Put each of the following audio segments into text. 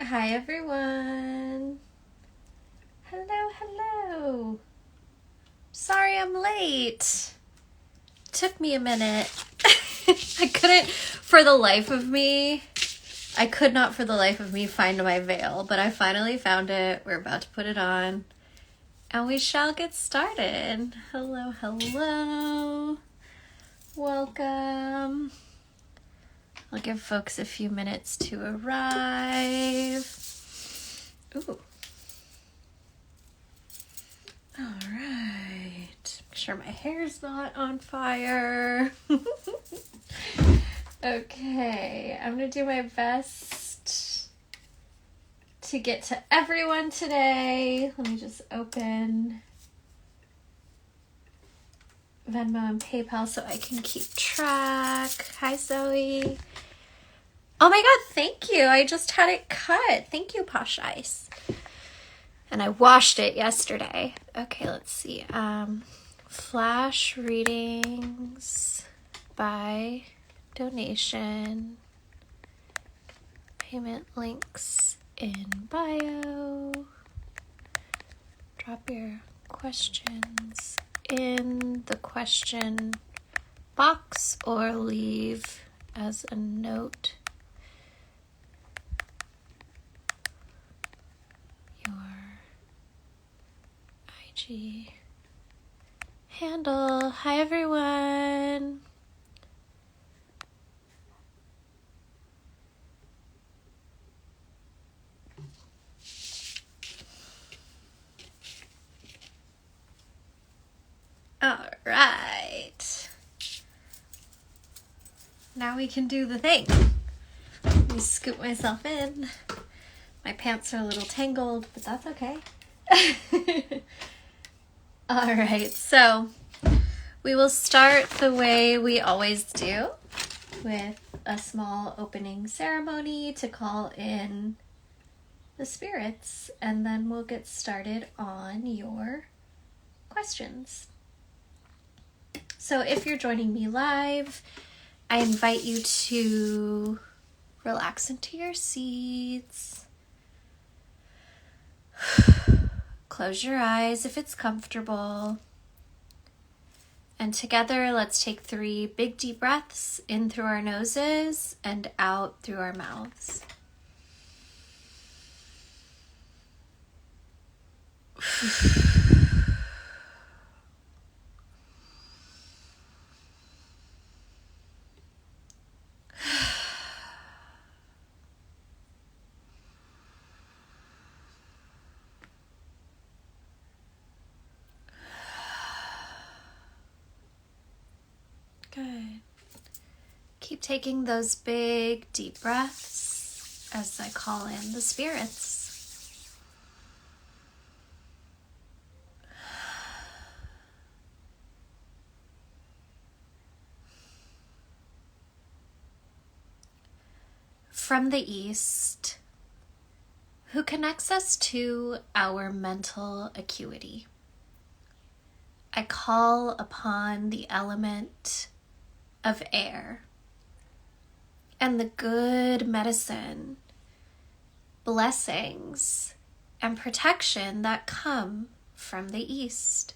Hi everyone. Hello. Sorry I'm late. Took me a minute. I could not for the life of me find my veil, but I finally found it. We're about to put it on and we shall get started. Hello. Welcome. I'll give folks a few minutes to arrive. Ooh. All right. Make sure my hair's not on fire. Okay, I'm gonna do my best to get to everyone today. Let me just open Venmo and PayPal so I can keep track. Hi, Zoe. Oh my god, thank you. I just had it cut. Thank you, Posh Ice. And I washed it yesterday. Okay, let's see. Flash readings by donation. Payment links in bio. Drop your questions in the question box or leave as a note your IG handle. Hi everyone. All right. Now we can do the thing. Let me scoop myself in. My pants are a little tangled, but that's okay. All right, so we will start the way we always do, with a small opening ceremony to call in the spirits, and then we'll get started on your questions. So if you're joining me live, I invite you to relax into your seats. Close your eyes if it's comfortable. And together, let's take 3 big deep breaths in through our noses and out through our mouths. Good. Keep taking those big, deep breaths as I call in the spirits. From the East, who connects us to our mental acuity. I call upon the element of air and the good medicine, blessings, and protection that come from the East.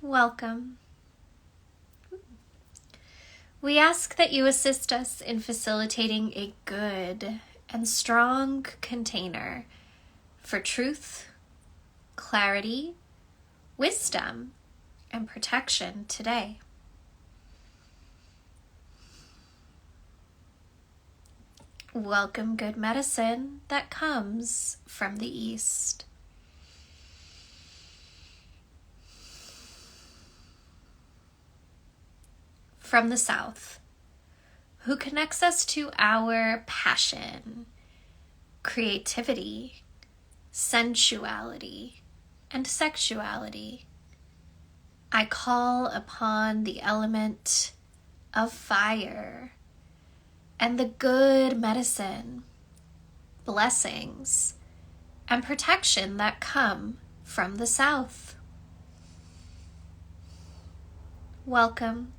Welcome. We ask that you assist us in facilitating a good and strong container for truth, clarity, wisdom, and protection today. Welcome good medicine that comes from the East. From the South, who connects us to our passion, creativity, sensuality, and sexuality. I call upon the element of fire and the good medicine, blessings, and protection that come from the South. Welcome.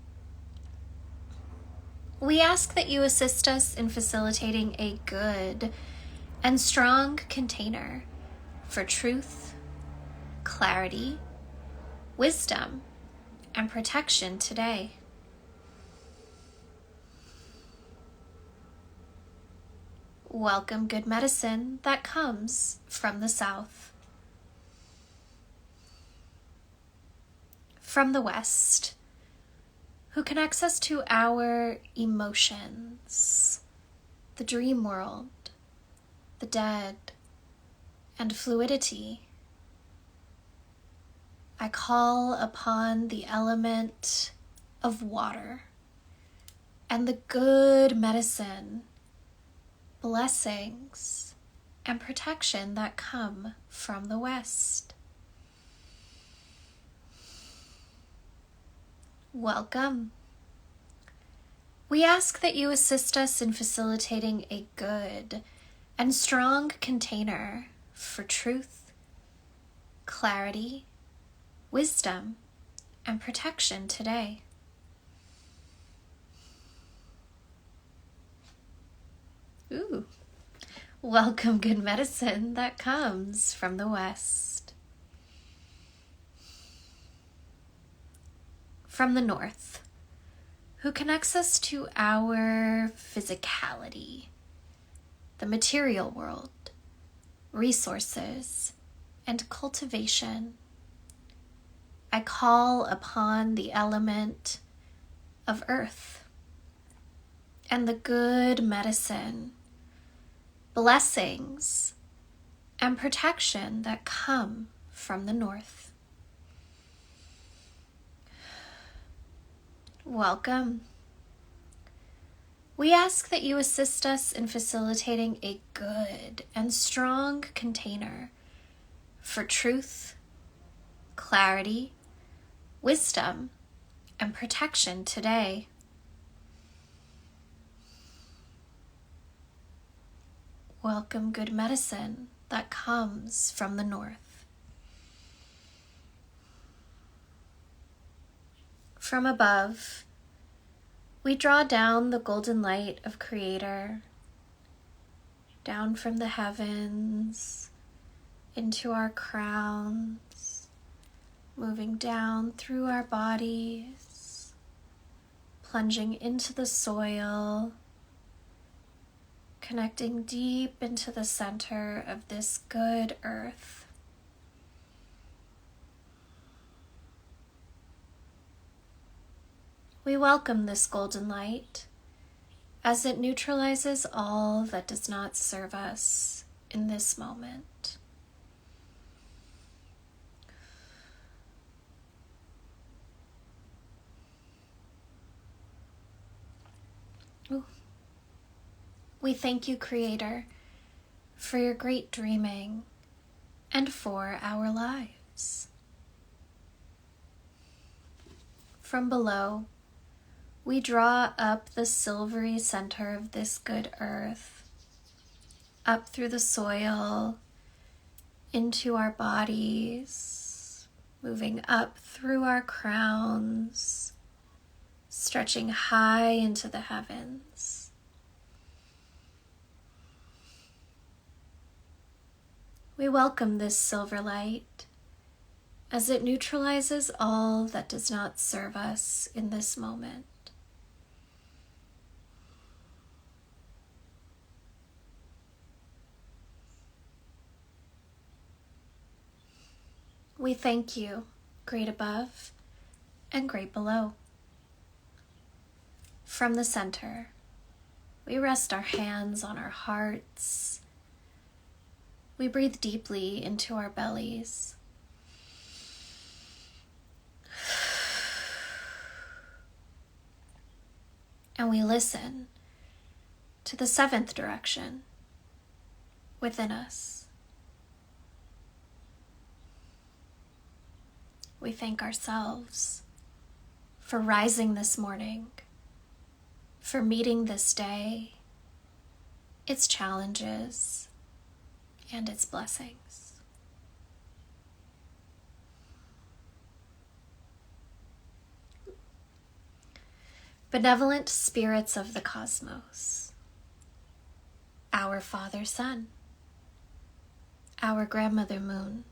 We ask that you assist us in facilitating a good and strong container for truth, clarity, wisdom, and protection today. Welcome good medicine that comes from the south. From the west, who connects us to our emotions, the dream world, the dead, and fluidity. I call upon the element of water and the good medicine, blessings, and protection that come from the west. Welcome. We ask that you assist us in facilitating a good and strong container for truth, clarity, wisdom, and protection today. Ooh. Welcome good medicine that comes from the west. From the north, who connects us to our physicality, the material world, resources, and cultivation. I call upon the element of earth and the good medicine, blessings, and protection that come from the north. Welcome. We ask that you assist us in facilitating a good and strong container for truth, clarity, wisdom, and protection today. Welcome good medicine that comes from the north. From above, we draw down the golden light of Creator, down from the heavens into our crowns, moving down through our bodies, plunging into the soil, connecting deep into the center of this good earth. We welcome this golden light as it neutralizes all that does not serve us in this moment. Ooh. We thank you, Creator, for your great dreaming and for our lives. From below, we draw up the silvery center of this good earth, up through the soil, into our bodies, moving up through our crowns, stretching high into the heavens. We welcome this silver light as it neutralizes all that does not serve us in this moment. We thank you, great above and great below. From the center, we rest our hands on our hearts. We breathe deeply into our bellies. And we listen to the seventh direction within us. We thank ourselves for rising this morning, for meeting this day, its challenges, and its blessings. benevolent spirits of the cosmos, our Father Sun, our Grandmother Moon,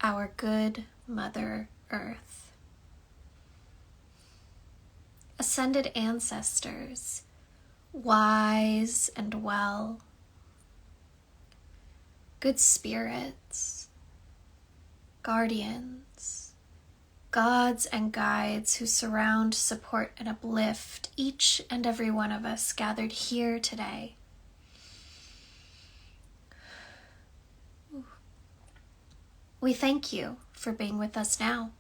our good Mother Earth, ascended ancestors, wise and well, good spirits, guardians, gods and guides who surround, support, and uplift each and every one of us gathered here today. We thank you for being with us now.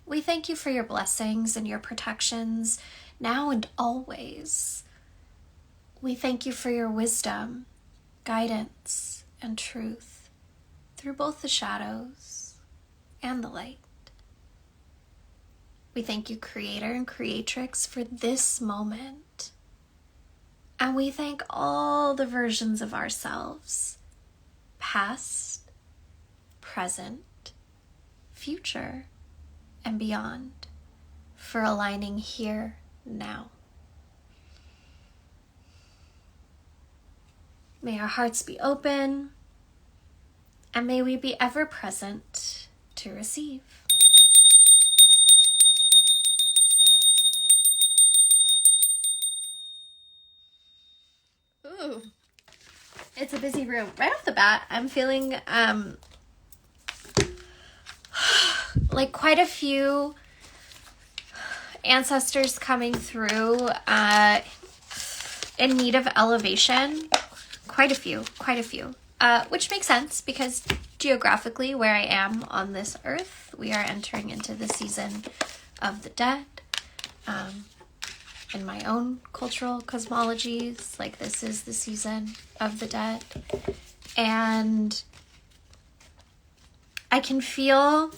We thank you for your blessings and your protections now and always. We thank you for your wisdom, guidance, and truth through both the shadows and the light. We thank you, Creator and Creatrix, for this moment. And we thank all the versions of ourselves, past, present, future, and beyond, for aligning here now. May our hearts be open, and may we be ever present to receive. Ooh, it's a busy room. Right off the bat, I'm feeling like quite a few ancestors coming through in need of elevation. Quite a few. Which makes sense because geographically where I am on this earth, we are entering into the season of the dead. In my own cultural cosmologies, like this is the season of the dead. And I can feel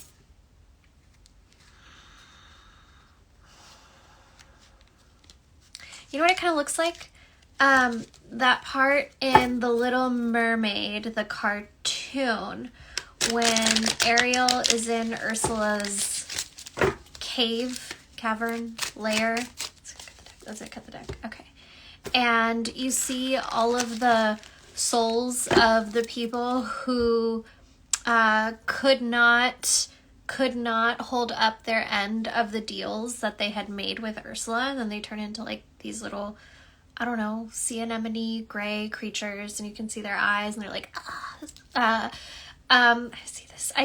you know what it kind of looks like? That part in The Little Mermaid, the cartoon, when Ariel is in Ursula's cavern, lair. Let's cut the deck. Okay. And you see all of the souls of the people who could not hold up their end of the deals that they had made with Ursula, and then they turn into like these little, I don't know, sea anemone gray creatures, and you can see their eyes, and they're like, I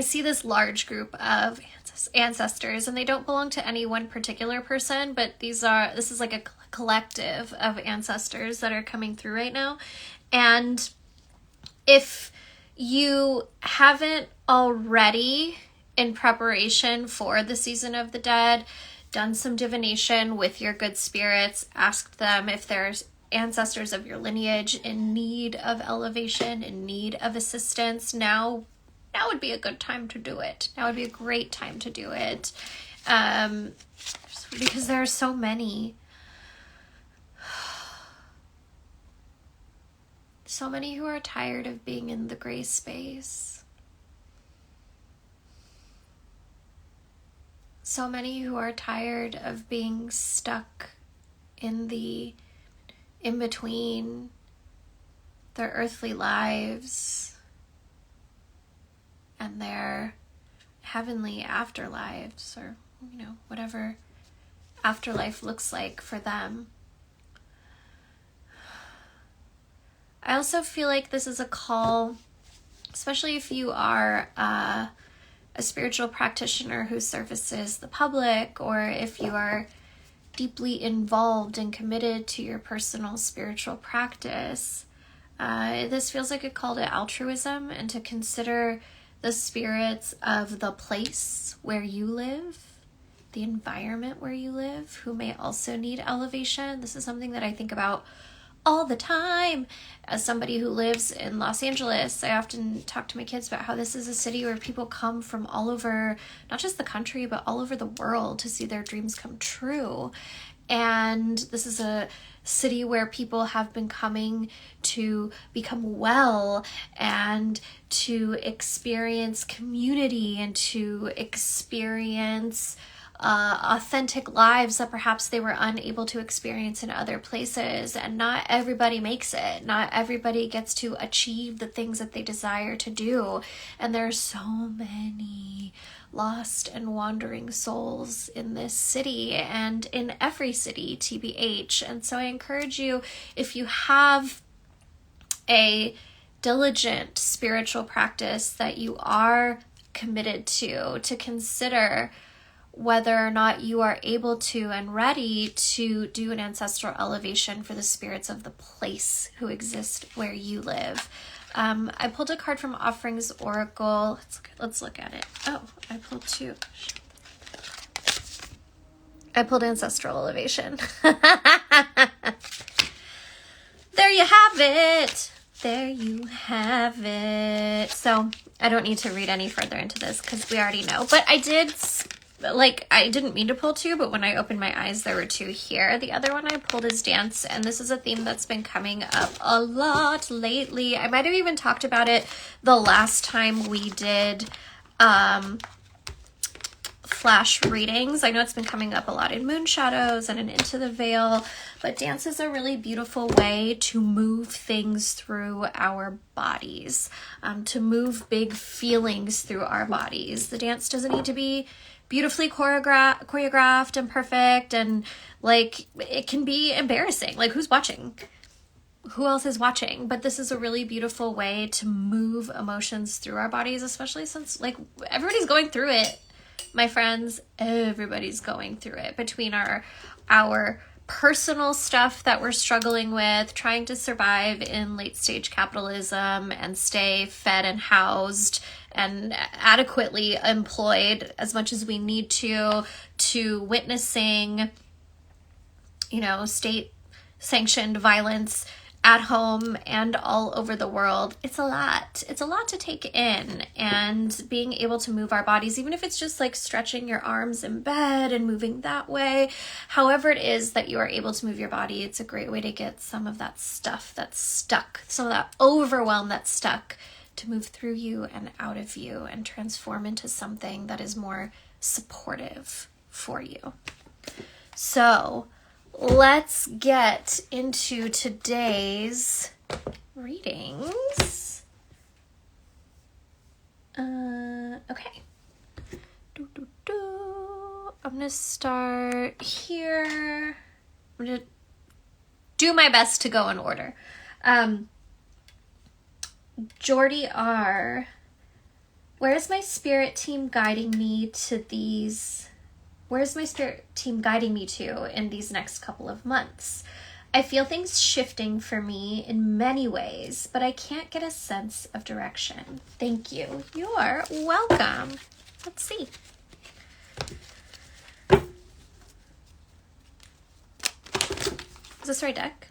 see this large group of ancestors, and they don't belong to any one particular person, but this is like a collective of ancestors that are coming through right now. And if you haven't already, in preparation for the season of the dead, done some divination with your good spirits, asked them if there's ancestors of your lineage in need of elevation, in need of assistance, now would be a good time to do it. Now would be a great time to do it. Because there are so many. So many who are tired of being in the gray space. So many who are tired of being stuck in between their earthly lives and their heavenly afterlives, or, whatever afterlife looks like for them. I also feel like this is a call, especially if you are a spiritual practitioner who services the public, or if you are deeply involved and committed to your personal spiritual practice. This feels like a call to altruism and to consider the spirits of the place where you live, the environment where you live, who may also need elevation. This is something that I think about all the time. As somebody who lives in Los Angeles, I often talk to my kids about how this is a city where people come from all over, not just the country, but all over the world to see their dreams come true. And this is a city where people have been coming to become well and to experience community and to experience authentic lives that perhaps they were unable to experience in other places. And not everybody makes it. Not everybody gets to achieve the things that they desire to do. And there are so many lost and wandering souls in this city and in every city, TBH. And so I encourage you, if you have a diligent spiritual practice that you are committed to consider whether or not you are able to and ready to do an ancestral elevation for the spirits of the place who exist where you live. I pulled a card from Offerings Oracle. Let's look at it. Oh, I pulled two. I pulled Ancestral Elevation. There you have it. There you have it. So I don't need to read any further into this because we already know. But I didn't mean to pull two, but when I opened my eyes, there were two here. The other one I pulled is dance, and this is a theme that's been coming up a lot lately. I might have even talked about it the last time we did flash readings. I know it's been coming up a lot in Moon Shadows and in Into the Veil, but dance is a really beautiful way to move things through our bodies, to move big feelings through our bodies. The dance doesn't need to be beautifully choreographed and perfect, and like it can be embarrassing. Like, who's watching? Who else is watching? But this is a really beautiful way to move emotions through our bodies, especially since like everybody's going through it. My friends, everybody's going through it, between our personal stuff that we're struggling with, trying to survive in late stage capitalism and stay fed and housed and adequately employed as much as we need to witnessing, state sanctioned violence at home and all over the world. It's a lot. It's a lot to take in, and being able to move our bodies, even if it's just like stretching your arms in bed and moving that way, however it is that you are able to move your body, it's a great way to get some of that stuff that's stuck, some of that overwhelm that's stuck, to move through you and out of you and transform into something that is more supportive for you. So let's get into today's readings. Okay. I'm going to start here. I'm going to do my best to go in order. Jordy R. Where's my spirit team guiding me to these? Where's my spirit team guiding me to in these next couple of months? I feel things shifting for me in many ways, but I can't get a sense of direction. Thank you. You're welcome. Let's see. Is this the right deck?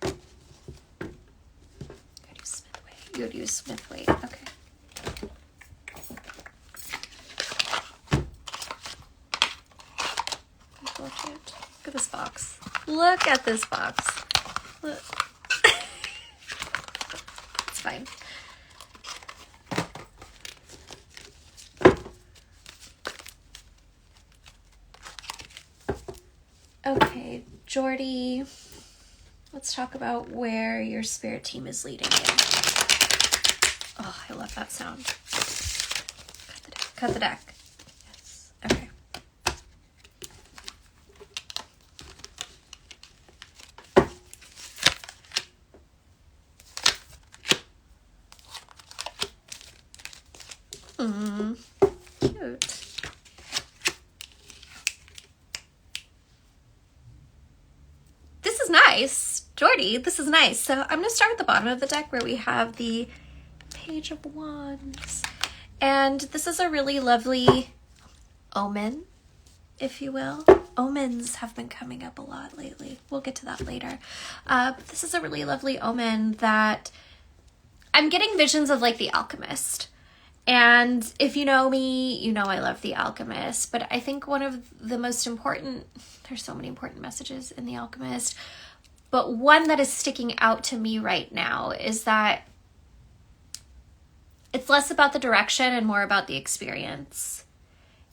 You would use Smith Waite. Okay. Look at this box. Look at this box. Look. It's fine. Okay, Jordy, let's talk about where your spirit team is leading you. Oh, I love that sound. Cut the deck. Yes. Okay. Cute. This is nice. Jordy, this is nice. So I'm going to start at the bottom of the deck where we have the Page of Wands. And this is a really lovely omen, if you will. Omens have been coming up a lot lately. We'll get to that later. But this is a really lovely omen that I'm getting visions of, like The Alchemist. And if you know me, you know I love The Alchemist. But I think one of the most important, there's so many important messages in The Alchemist, but one that is sticking out to me right now is that it's less about the direction and more about the experience.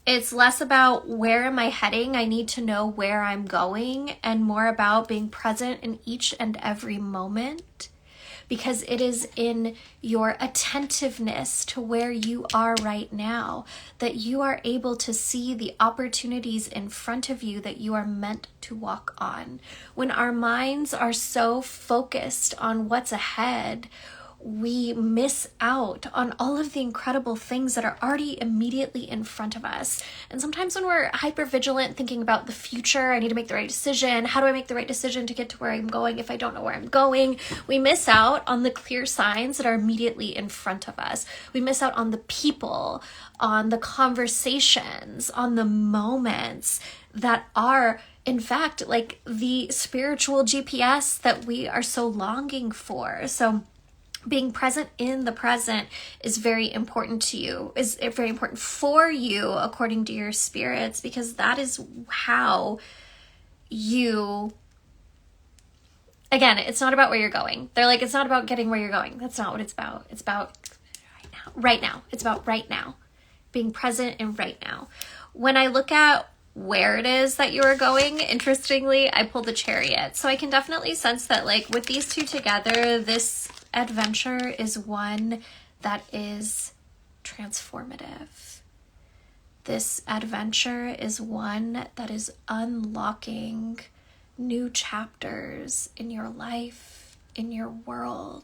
It's less about where am I heading, I need to know where I'm going, and more about being present in each and every moment, because it is in your attentiveness to where you are right now that you are able to see the opportunities in front of you that you are meant to walk on. When our minds are so focused on what's ahead, we miss out on all of the incredible things that are already immediately in front of us. And sometimes when we're hyper vigilant, thinking about the future, I need to make the right decision. How do I make the right decision to get to where I'm going if I don't know where I'm going? We miss out on the clear signs that are immediately in front of us. We miss out on the people, on the conversations, on the moments that are, in fact, like the spiritual GPS that we are so longing for. So being present in the present is very important to you, is very important for you according to your spirits, because that is how you, again, it's not about where you're going. They're like, it's not about getting where you're going. That's not what it's about. It's about right now. It's about right now, being present in right now. When I look at where it is that you are going, interestingly, I pulled the Chariot. So I can definitely sense that, like, with these two together, this adventure is one that is transformative. This adventure is one that is unlocking new chapters in your life, in your world.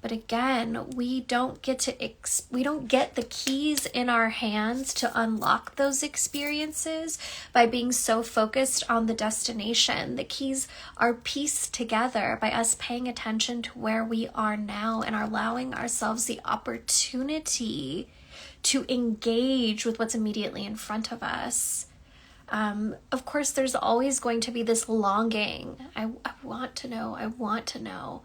But again, we don't get the keys in our hands to unlock those experiences by being so focused on the destination. The keys are pieced together by us paying attention to where we are now and allowing ourselves the opportunity to engage with what's immediately in front of us. Of course, there's always going to be this longing. I want to know.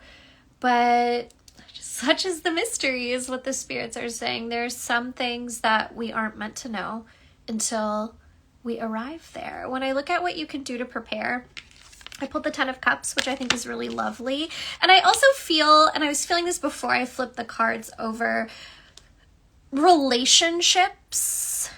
But such is the mystery, is what the spirits are saying. There's some things that we aren't meant to know until we arrive there. When I look at what you can do to prepare, I pulled the 10 of Cups, which I think is really lovely. And I also feel, and I was feeling this before I flipped the cards over, relationships,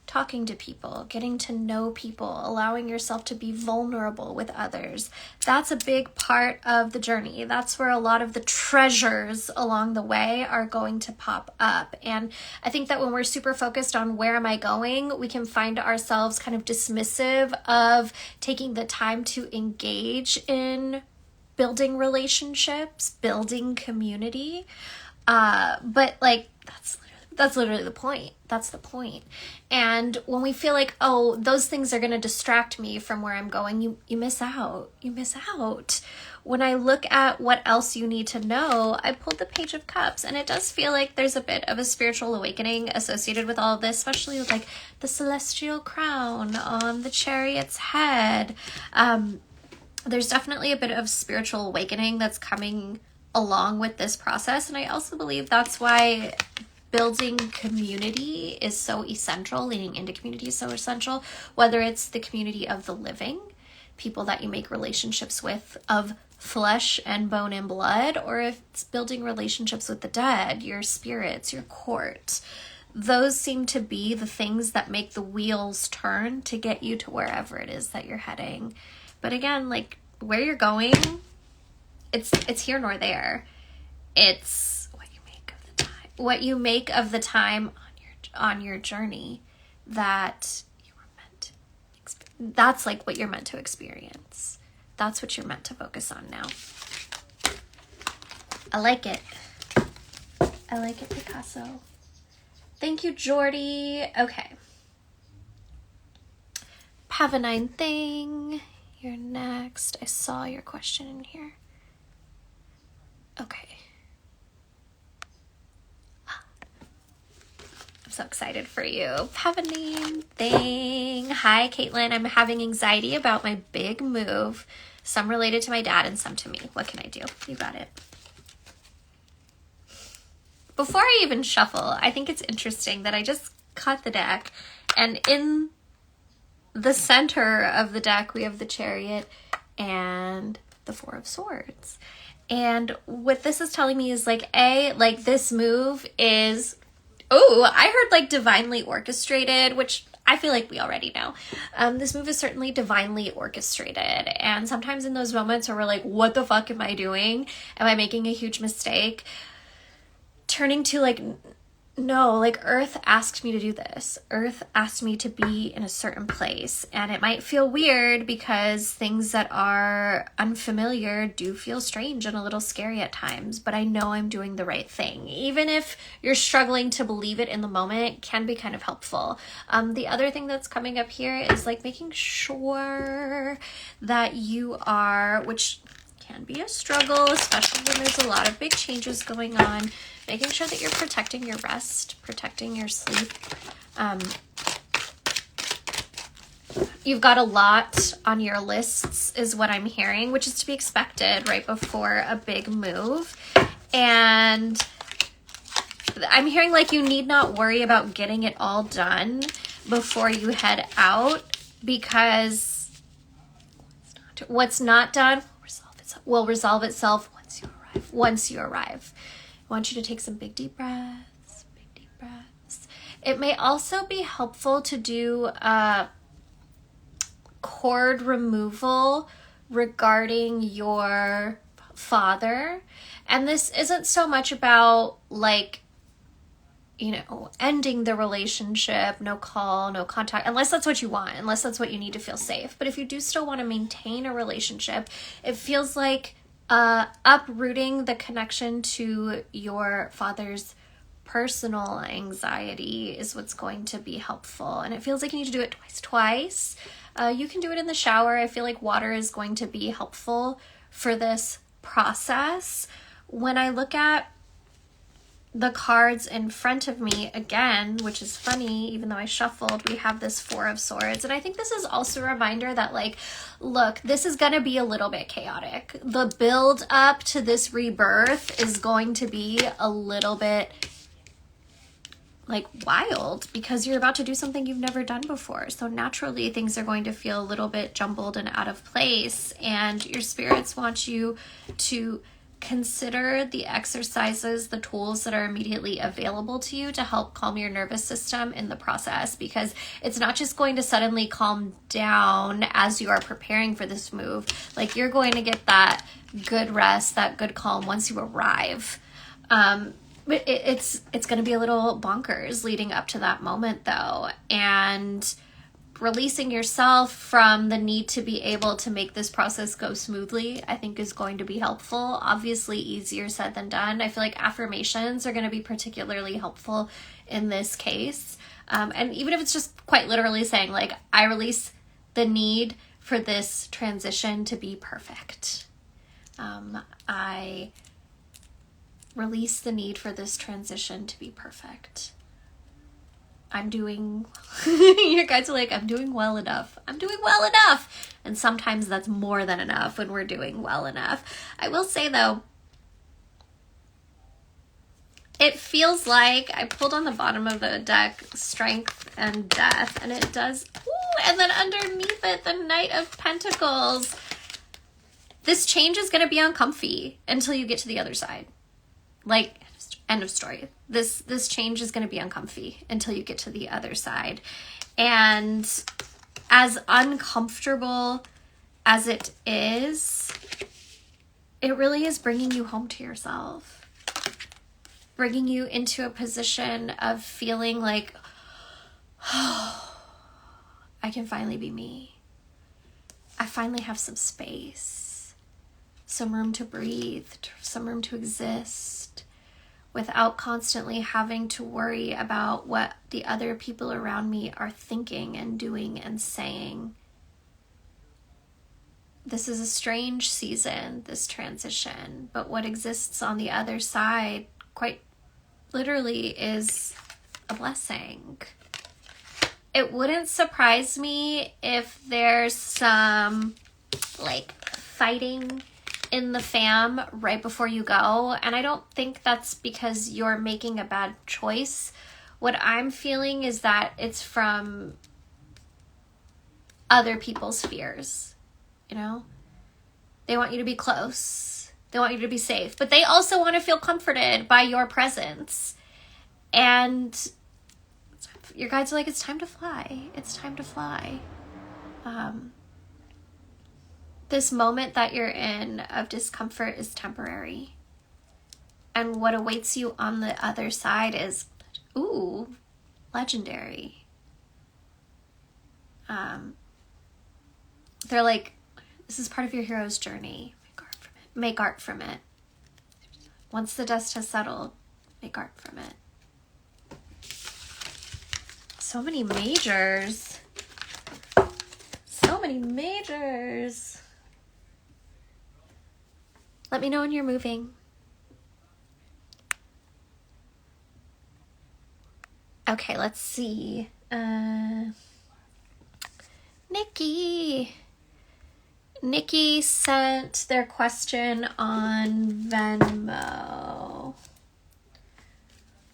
talking to people, getting to know people, allowing yourself to be vulnerable with others. That's a big part of the journey. That's where a lot of the treasures along the way are going to pop up. And I think that when we're super focused on where am I going, we can find ourselves kind of dismissive of taking the time to engage in building relationships, building community. But like, that's literally the point. That's the point. And when we feel like, oh, those things are going to distract me from where I'm going, you miss out. You miss out. When I look at what else you need to know, I pulled the Page of Cups, and it does feel like there's a bit of a spiritual awakening associated with all of this, especially with like the celestial crown on the Chariot's head. There's definitely a bit of spiritual awakening that's coming along with this process. And I also believe that's why building community is so essential, leaning into community is so essential, whether it's the community of the living, people that you make relationships with of flesh and bone and blood, or if it's building relationships with the dead, your spirits, your court. Those seem to be the things that make the wheels turn to get you to wherever it is that you're heading. But again, like where you're going, it's here nor there. It's what you make of the time on your journey that you were meant to that's like what you're meant to experience. That's what you're meant to focus on now. I like it, Picasso. Thank you, Jordy. Okay, Pavonine Thing, you're next. I saw your question in here. Okay, so excited for you. Pavonine Thing. Hi, Caitlin. I'm having anxiety about my big move. Some related to my dad and some to me. What can I do? You got it. Before I even shuffle, I think it's interesting that I just cut the deck, and in the center of the deck, we have the Chariot and the Four of Swords. And what this is telling me is like, this move is Oh, I heard like divinely orchestrated, which I feel like we already know. This move is certainly divinely orchestrated. And sometimes in those moments where we're like, what the fuck am I doing? Am I making a huge mistake? Turning to like, no, like Earth asked me to do this. Earth asked me to be in a certain place. And it might feel weird because things that are unfamiliar do feel strange and a little scary at times. But I know I'm doing the right thing. Even if you're struggling to believe it in the moment, it can be kind of helpful. The other thing that's coming up here is like making sure that you are, which can be a struggle, especially when there's a lot of big changes going on. Making sure that you're protecting your rest, protecting your sleep. You've got a lot on your lists is what I'm hearing, which is to be expected right before a big move. And I'm hearing like you need not worry about getting it all done before you head out, because what's not done will resolve itself once you arrive. I want you to take some big deep breaths, It may also be helpful to do a cord removal regarding your father. And this isn't so much about like, you know, ending the relationship, no call, no contact, unless that's what you want, unless that's what you need to feel safe. But if you do still want to maintain a relationship, it feels like uprooting the connection to your father's personal anxiety is what's going to be helpful. And it feels like you need to do it twice. You can do it in the shower. I feel like water is going to be helpful for this process. When I look at the cards in front of me again, which is funny, even though I shuffled, we have this Four of Swords. And I think this is also a reminder that like, look, this is going to be a little bit chaotic. The build up to this rebirth is going to be a little bit like wild because you're about to do something you've never done before. So naturally things are going to feel a little bit jumbled and out of place. And your spirits want you to consider the exercises, the tools that are immediately available to you to help calm your nervous system in the process, because it's not just going to suddenly calm down as you are preparing for this move. Like you're going to get that good rest, that good calm once you arrive. But it's going to be a little bonkers leading up to that moment though. And releasing yourself from the need to be able to make this process go smoothly, I think is going to be helpful. Obviously easier said than done. I feel like affirmations are going to be particularly helpful in this case. And even if it's just quite literally saying like, I release the need for this transition to be perfect. I release the need for this transition to be perfect. I'm doing, your guys are like, I'm doing well enough. I'm doing well enough. And sometimes that's more than enough when we're doing well enough. I will say though, it feels like I pulled on the bottom of the deck, Strength and Death, and it does, ooh, and then underneath it, the Knight of Pentacles. This change is going to be uncomfy until you get to the other side. Like, end of story. This change is going to be uncomfy until you get to the other side. And as uncomfortable as it is, it really is bringing you home to yourself. Bringing you into a position of feeling like, oh, I can finally be me. I finally have some space, some room to breathe, some room to exist, without constantly having to worry about what the other people around me are thinking and doing and saying. This is a strange season, this transition, but what exists on the other side, quite literally, is a blessing. It wouldn't surprise me if there's some, like, fighting in the fam right before you go. And I don't think that's because you're making a bad choice. What I'm feeling is that it's from other people's fears, you know? They want you to be close. They want you to be safe. But they also want to feel comforted by your presence. And your guides are like, it's time to fly. It's time to fly. This moment that you're in of discomfort is temporary. And what awaits you on the other side is, ooh, legendary. They're like, this is part of your hero's journey. Make art from it. Once the dust has settled, make art from it. So many majors. So many majors. Let me know when you're moving. Okay, let's see. Nikki sent their question on Venmo.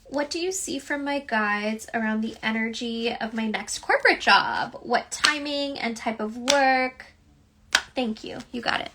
What do you see from my guides around the energy of my next corporate job? What timing and type of work? Thank you. You got it.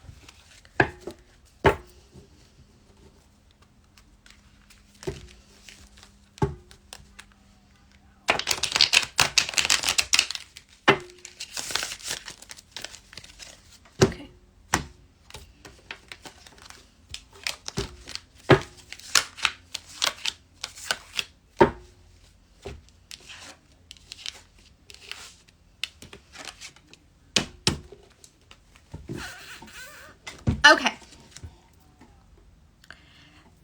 Okay.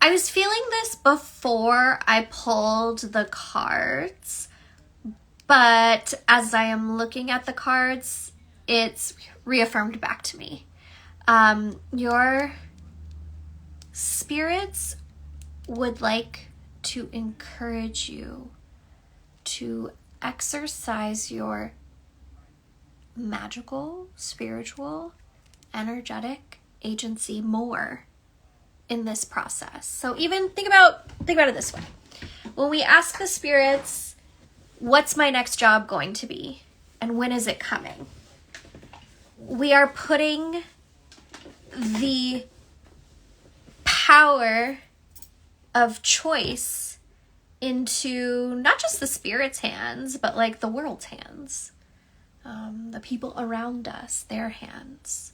I was feeling this before I pulled the cards, but as I am looking at the cards, it's reaffirmed back to me. Your spirits would like to encourage you to exercise your magical, spiritual, energetic agency more in this process. So even think about it this way. When we ask the spirits, what's my next job going to be? And when is it coming? We are putting the power of choice into not just the spirit's hands, but like the world's hands. The people around us, their hands.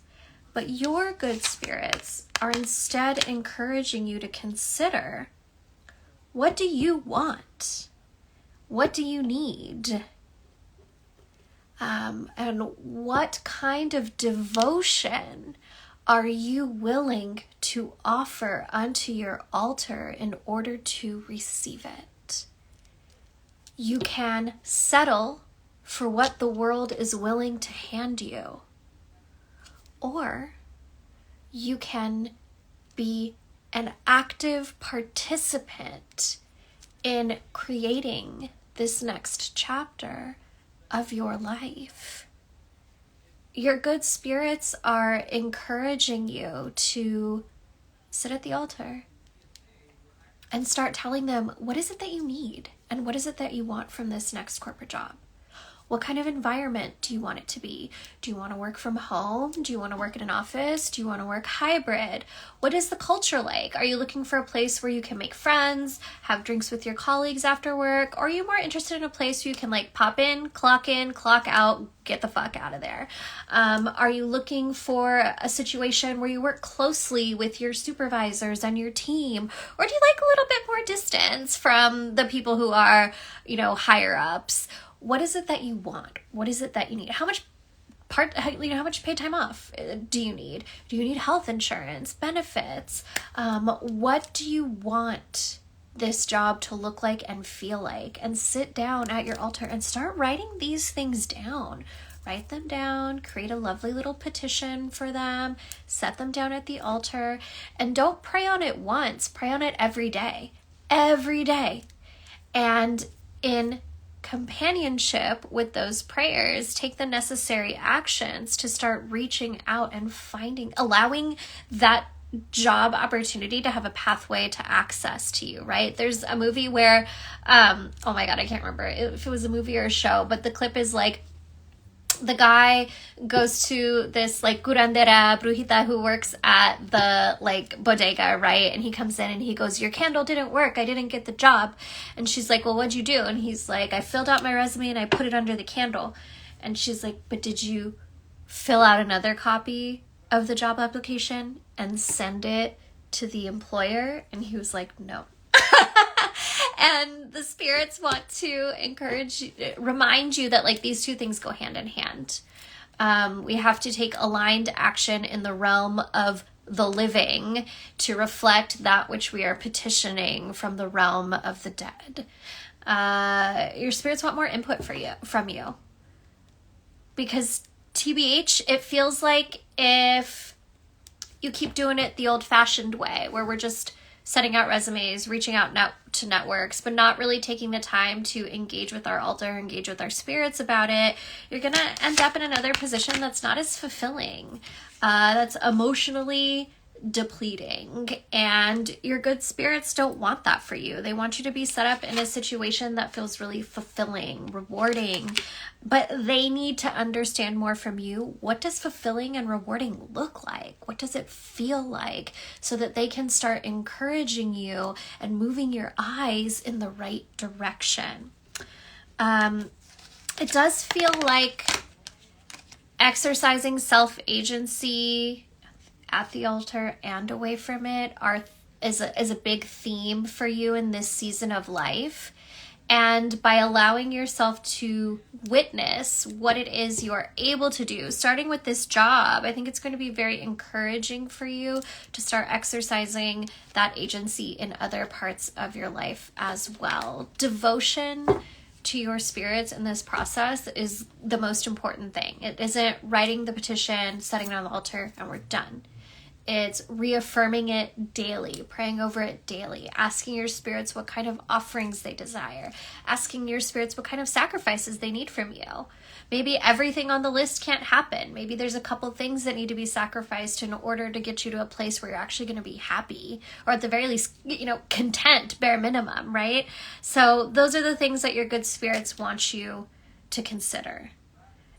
But your good spirits are instead encouraging you to consider, what do you want? What do you need? And what kind of devotion are you willing to offer unto your altar in order to receive it? You can settle for what the world is willing to hand you. Or you can be an active participant in creating this next chapter of your life. Your good spirits are encouraging you to sit at the altar and start telling them, what is it that you need? And what is it that you want from this next corporate job? What kind of environment do you want it to be? Do you want to work from home? Do you want to work in an office? Do you want to work hybrid? What is the culture like? Are you looking for a place where you can make friends, have drinks with your colleagues after work? Or are you more interested in a place where you can like pop in, clock out, get the fuck out of there? Are you looking for a situation where you work closely with your supervisors and your team? Or do you like a little bit more distance from the people who are, higher ups? What is it that you want? What is it that you need? How much paid time off do you need? Do you need health insurance, benefits? What do you want this job to look like and feel like? And sit down at your altar and start writing these things down. Write them down, create a lovely little petition for them, set them down at the altar, and don't pray on it once. Pray on it every day. Every day. And in companionship with those prayers, take the necessary actions to start reaching out and allowing that job opportunity to have a pathway to access to you, right? There's a movie where, oh my God, I can't remember if it was a movie or a show, but the clip is like, the guy goes to this like curandera brujita who works at the like bodega, right? And he comes in and he goes, your candle didn't work, I didn't get the job. And she's like, well, what'd you do? And he's like, I filled out my resume and I put it under the candle. And she's like, but did you fill out another copy of the job application and send it to the employer? And he was like, no. And the spirits want to remind you that like these two things go hand in hand. We have to take aligned action in the realm of the living to reflect that which we are petitioning from the realm of the dead. Your spirits want more input from you. Because TBH, it feels like if you keep doing it the old-fashioned way, where we're just sending out resumes, reaching out to networks, but not really taking the time to engage with our altar, engage with our spirits about it, you're going to end up in another position that's not as fulfilling, that's emotionally depleting. And your good spirits don't want that for you. They want you to be set up in a situation that feels really fulfilling, rewarding, but they need to understand more from you. What does fulfilling and rewarding look like? What does it feel like? So that they can start encouraging you and moving your eyes in the right direction. It does feel like exercising self-agency at the altar and away from it is a big theme for you in this season of life. And by allowing yourself to witness what it is you're able to do, starting with this job, I think it's going to be very encouraging for you to start exercising that agency in other parts of your life as well. Devotion to your spirits in this process is the most important thing. It isn't writing the petition, setting it on the altar, and we're done. It's reaffirming it daily, praying over it daily, asking your spirits what kind of offerings they desire, asking your spirits what kind of sacrifices they need from you. Maybe everything on the list can't happen. Maybe there's a couple things that need to be sacrificed in order to get you to a place where you're actually going to be happy, or at the very least, content, bare minimum, right? So those are the things that your good spirits want you to consider.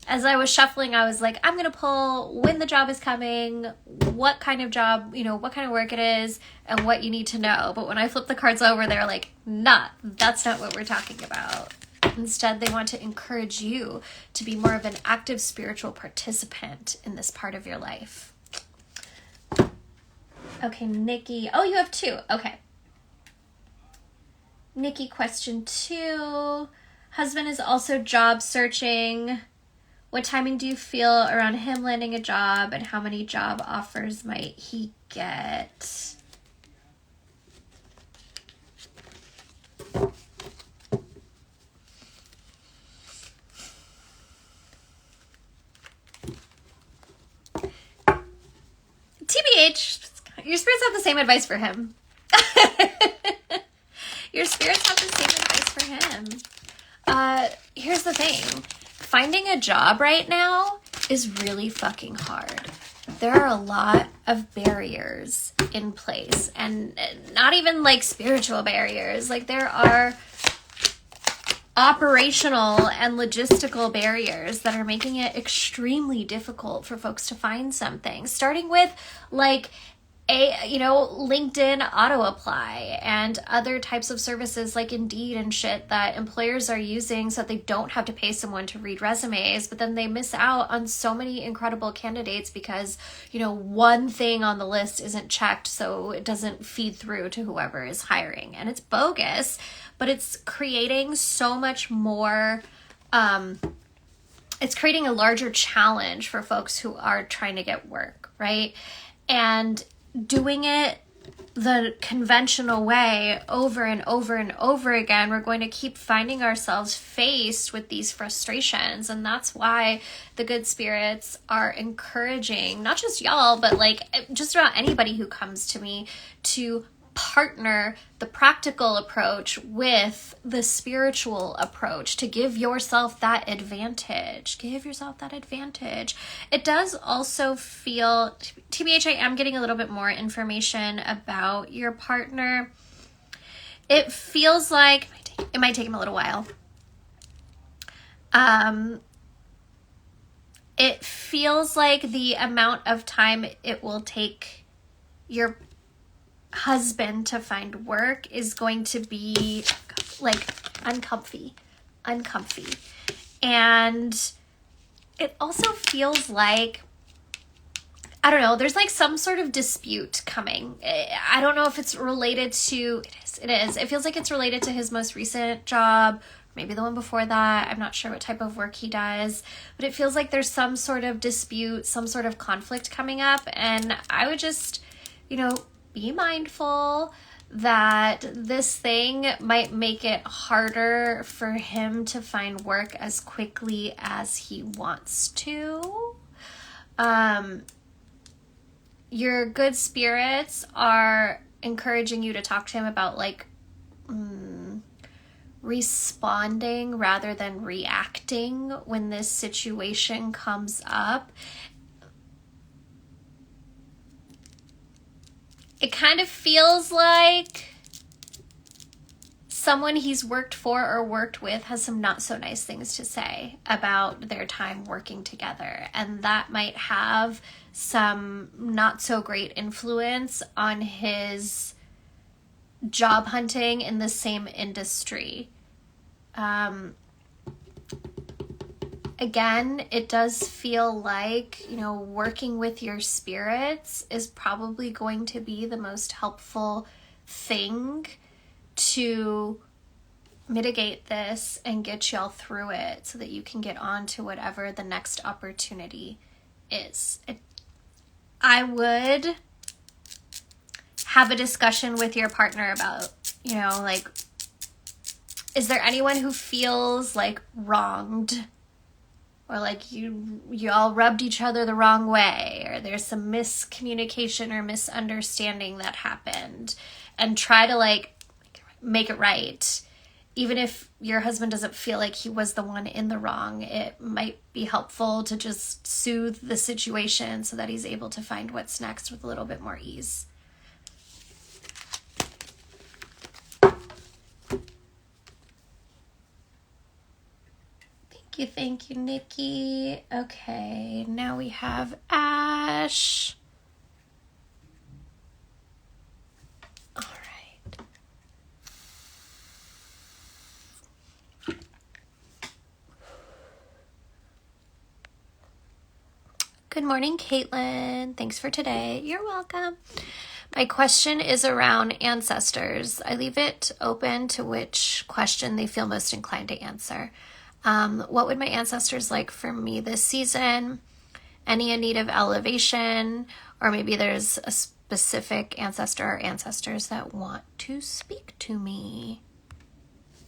As I was shuffling, I was like, I'm going to pull when the job is coming, what kind of job, what kind of work it is, and what you need to know. But when I flipped the cards over, they're like, that's not what we're talking about. Instead, they want to encourage you to be more of an active spiritual participant in this part of your life. Okay, Nikki. Oh, you have 2. Okay. Nikki, question 2. Husband is also job searching. What timing do you feel around him landing a job, and how many job offers might he get? TBH, your spirits have the same advice for him. Your spirits have the same advice for him. Here's the thing. Finding a job right now is really fucking hard. There are a lot of barriers in place, and not even like spiritual barriers. Like there are operational and logistical barriers that are making it extremely difficult for folks to find something. Starting with like LinkedIn auto apply and other types of services like Indeed and shit that employers are using so that they don't have to pay someone to read resumes, but then they miss out on so many incredible candidates because, one thing on the list isn't checked, so it doesn't feed through to whoever is hiring. And it's bogus, but it's creating so much more, it's creating a larger challenge for folks who are trying to get work, right? And doing it the conventional way over and over and over again, we're going to keep finding ourselves faced with these frustrations. And that's why the good spirits are encouraging, not just y'all, but like just about anybody who comes to me, to partner the practical approach with the spiritual approach to give yourself that advantage. Give yourself that advantage. It does also feel, TBH, I am getting a little bit more information about your partner. It feels like, it might take him a little while. it feels like the amount of time it will take your husband to find work is going to be like uncomfy. And it also feels like, I don't know, there's like some sort of dispute coming. I don't know if it's related to, it is. It feels like it's related to his most recent job, maybe the one before that. I'm not sure what type of work he does, but it feels like there's some sort of dispute, some sort of conflict coming up. And I would just, be mindful that this thing might make it harder for him to find work as quickly as he wants to. Your good spirits are encouraging you to talk to him about like responding rather than reacting when this situation comes up. It kind of feels like someone he's worked for or worked with has some not so nice things to say about their time working together. And that might have some not so great influence on his job hunting in the same industry. Again, it does feel like, working with your spirits is probably going to be the most helpful thing to mitigate this and get y'all through it so that you can get on to whatever the next opportunity is. I would have a discussion with your partner about, like, is there anyone who feels like wronged? Or like you all rubbed each other the wrong way, or there's some miscommunication or misunderstanding that happened, and try to like make it right. Even if your husband doesn't feel like he was the one in the wrong, it might be helpful to just soothe the situation so that he's able to find what's next with a little bit more ease. Thank you, Nikki. Okay, now we have Ash. All right. Good morning, Caitlin. Thanks for today. You're welcome. My question is around ancestors. I leave it open to which question they feel most inclined to answer. What would my ancestors like for me this season? Any in need of elevation? Or maybe there's a specific ancestor or ancestors that want to speak to me.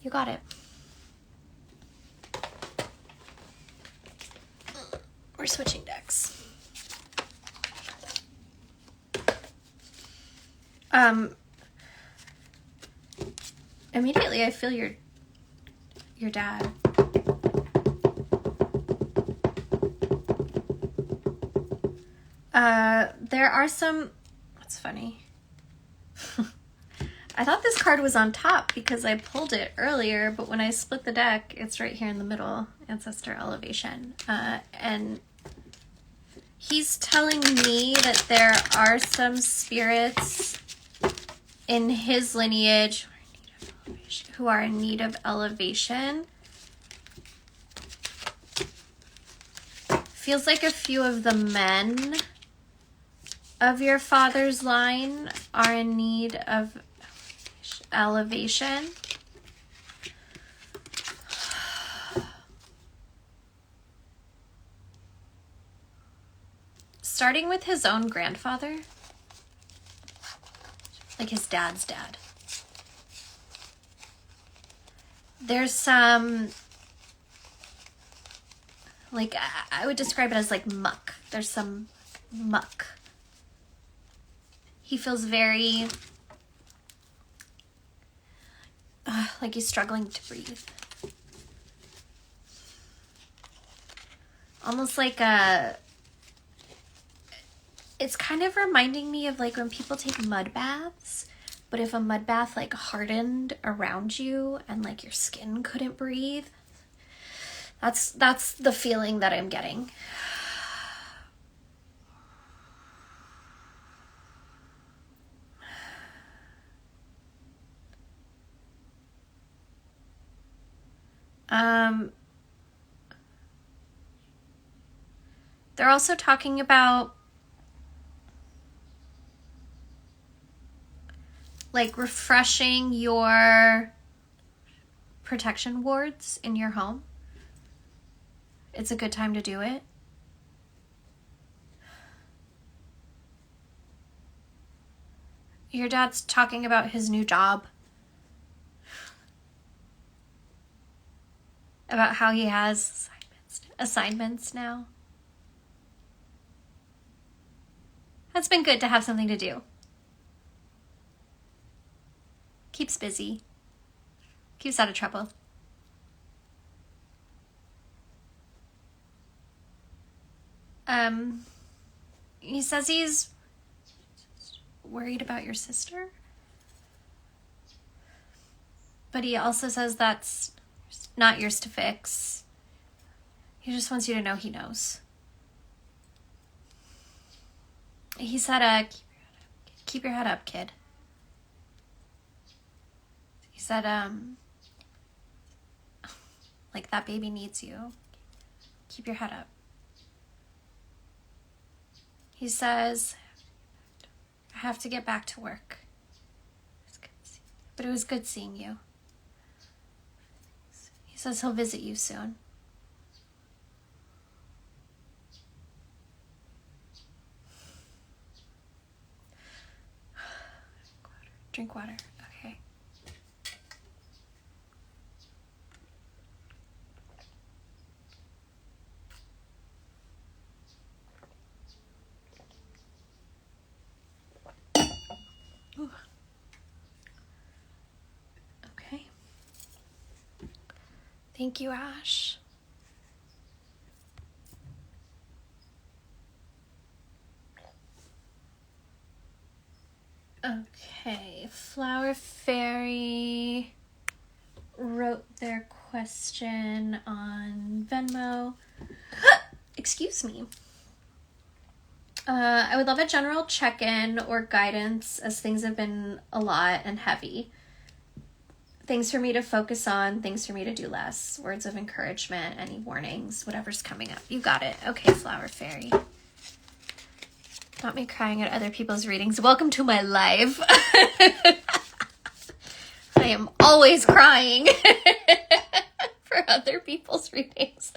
You got it. We're switching decks. Immediately I feel your dad. There are some, that's funny. I thought this card was on top because I pulled it earlier, but when I split the deck, it's right here in the middle, Ancestor Elevation. And he's telling me that there are some spirits in his lineage who are in need of elevation. Feels like a few of the men of your father's line are in need of elevation. Starting with his own grandfather, like his dad's dad. There's some, like, I would describe it as like muck. There's some muck. He feels very, like he's struggling to breathe. Almost like it's kind of reminding me of like when people take mud baths, but if a mud bath like hardened around you and like your skin couldn't breathe, that's the feeling that I'm getting. They're also talking about like refreshing your protection wards in your home. It's a good time to do it. Your dad's talking about his new job. About how he has assignments now. That's been good to have something to do. Keeps busy. Keeps out of trouble. He says he's worried about your sister. But he also says that's not yours to fix. He just wants you to know he knows. He said, keep your head up, kid. He said, like that baby needs you. Keep your head up. He says, I have to get back to work. But it was good seeing you. He says he'll visit you soon. Drink water. Okay. Ooh. Okay. Thank you, Ash. Okay, Flower Fairy wrote their question on Venmo. Excuse me. I would love a general check-in or guidance as things have been a lot and heavy. Things for me to focus on, things for me to do less. Words of encouragement, any warnings, whatever's coming up. You got it. Okay, Flower Fairy. Not me crying at other people's readings. Welcome to my life. I am always crying for other people's readings.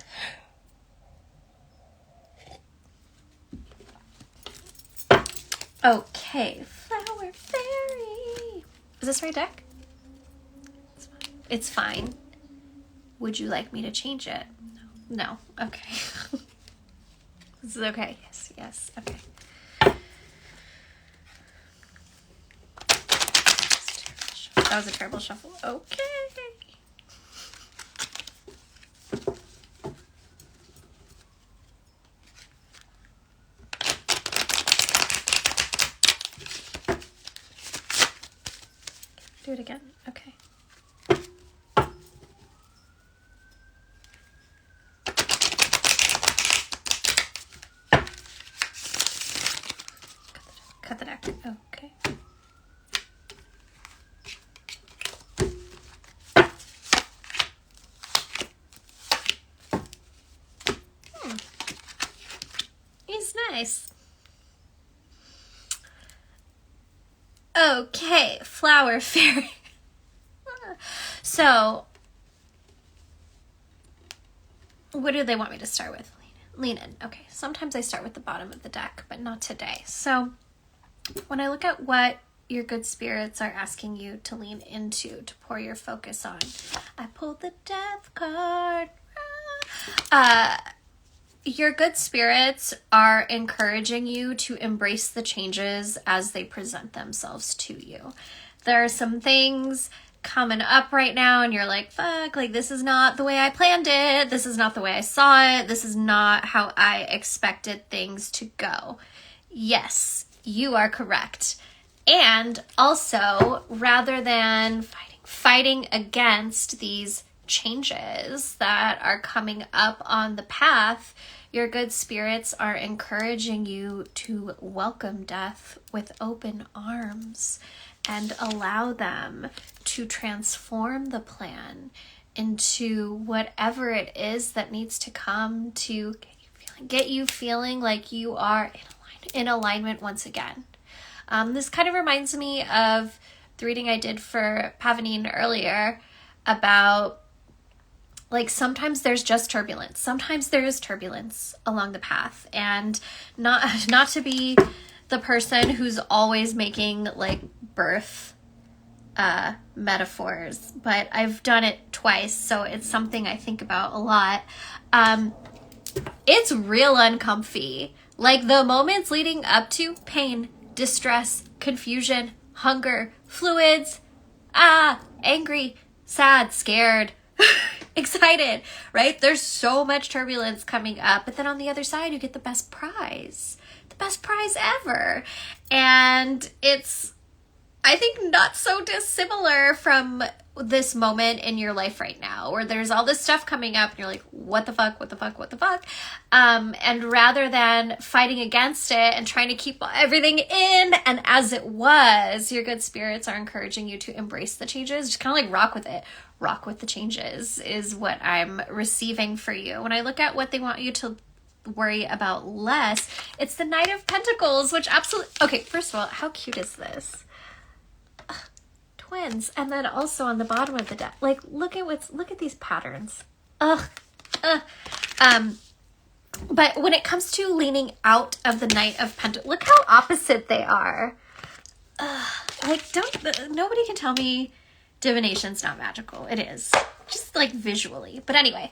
Okay, Flower Fairy. Is this right deck? It's fine. Would you like me to change it? No. Okay. This is okay. Yes. Okay. That was a terrible shuffle. Okay. Do it again. Okay. Cut the deck. Okay. He's nice. Okay, Flower Fairy. So, what do they want me to start with? Lean in. Okay, sometimes I start with the bottom of the deck, but not today. So, when I look at what your good spirits are asking you to lean into, to pour your focus on, I pulled the Death card. Your good spirits are encouraging you to embrace the changes as they present themselves to you. There are some things coming up right now and you're like, fuck, like this is not the way I planned it. This is not the way I saw it. This is not how I expected things to go. Yes, you are correct. And also, rather than fighting against these changes that are coming up on the path, your good spirits are encouraging you to welcome death with open arms and allow them to transform the plan into whatever it is that needs to come to get you feeling like you are in alignment once again. This kind of reminds me of the reading I did for Pavanine earlier about, like, sometimes there's just turbulence. Sometimes there is turbulence along the path, and not to be the person who's always making like birth metaphors, but I've done it twice, so it's something I think about a lot. It's real uncomfy. Like, the moments leading up to pain, distress, confusion, hunger, fluids, angry, sad, scared, excited, right? There's so much turbulence coming up, but then on the other side, you get the best prize ever. And it's, I think, not so dissimilar from this moment in your life right now, where there's all this stuff coming up and you're like, what the fuck? And rather than fighting against it and trying to keep everything in and as it was, your good spirits are encouraging you to embrace the changes. Just kind of like rock with it. Rock with the changes is what I'm receiving for you. When I look at what they want you to worry about less, it's the Knight of Pentacles, which absolutely... Okay, first of all, how cute is this? Twins. And then also on the bottom of the deck, like, look at these patterns. But when it comes to leaning out of the Knight of Pentacles, look how opposite they are. Like, nobody can tell me divination's not magical. It is, just like visually. But anyway,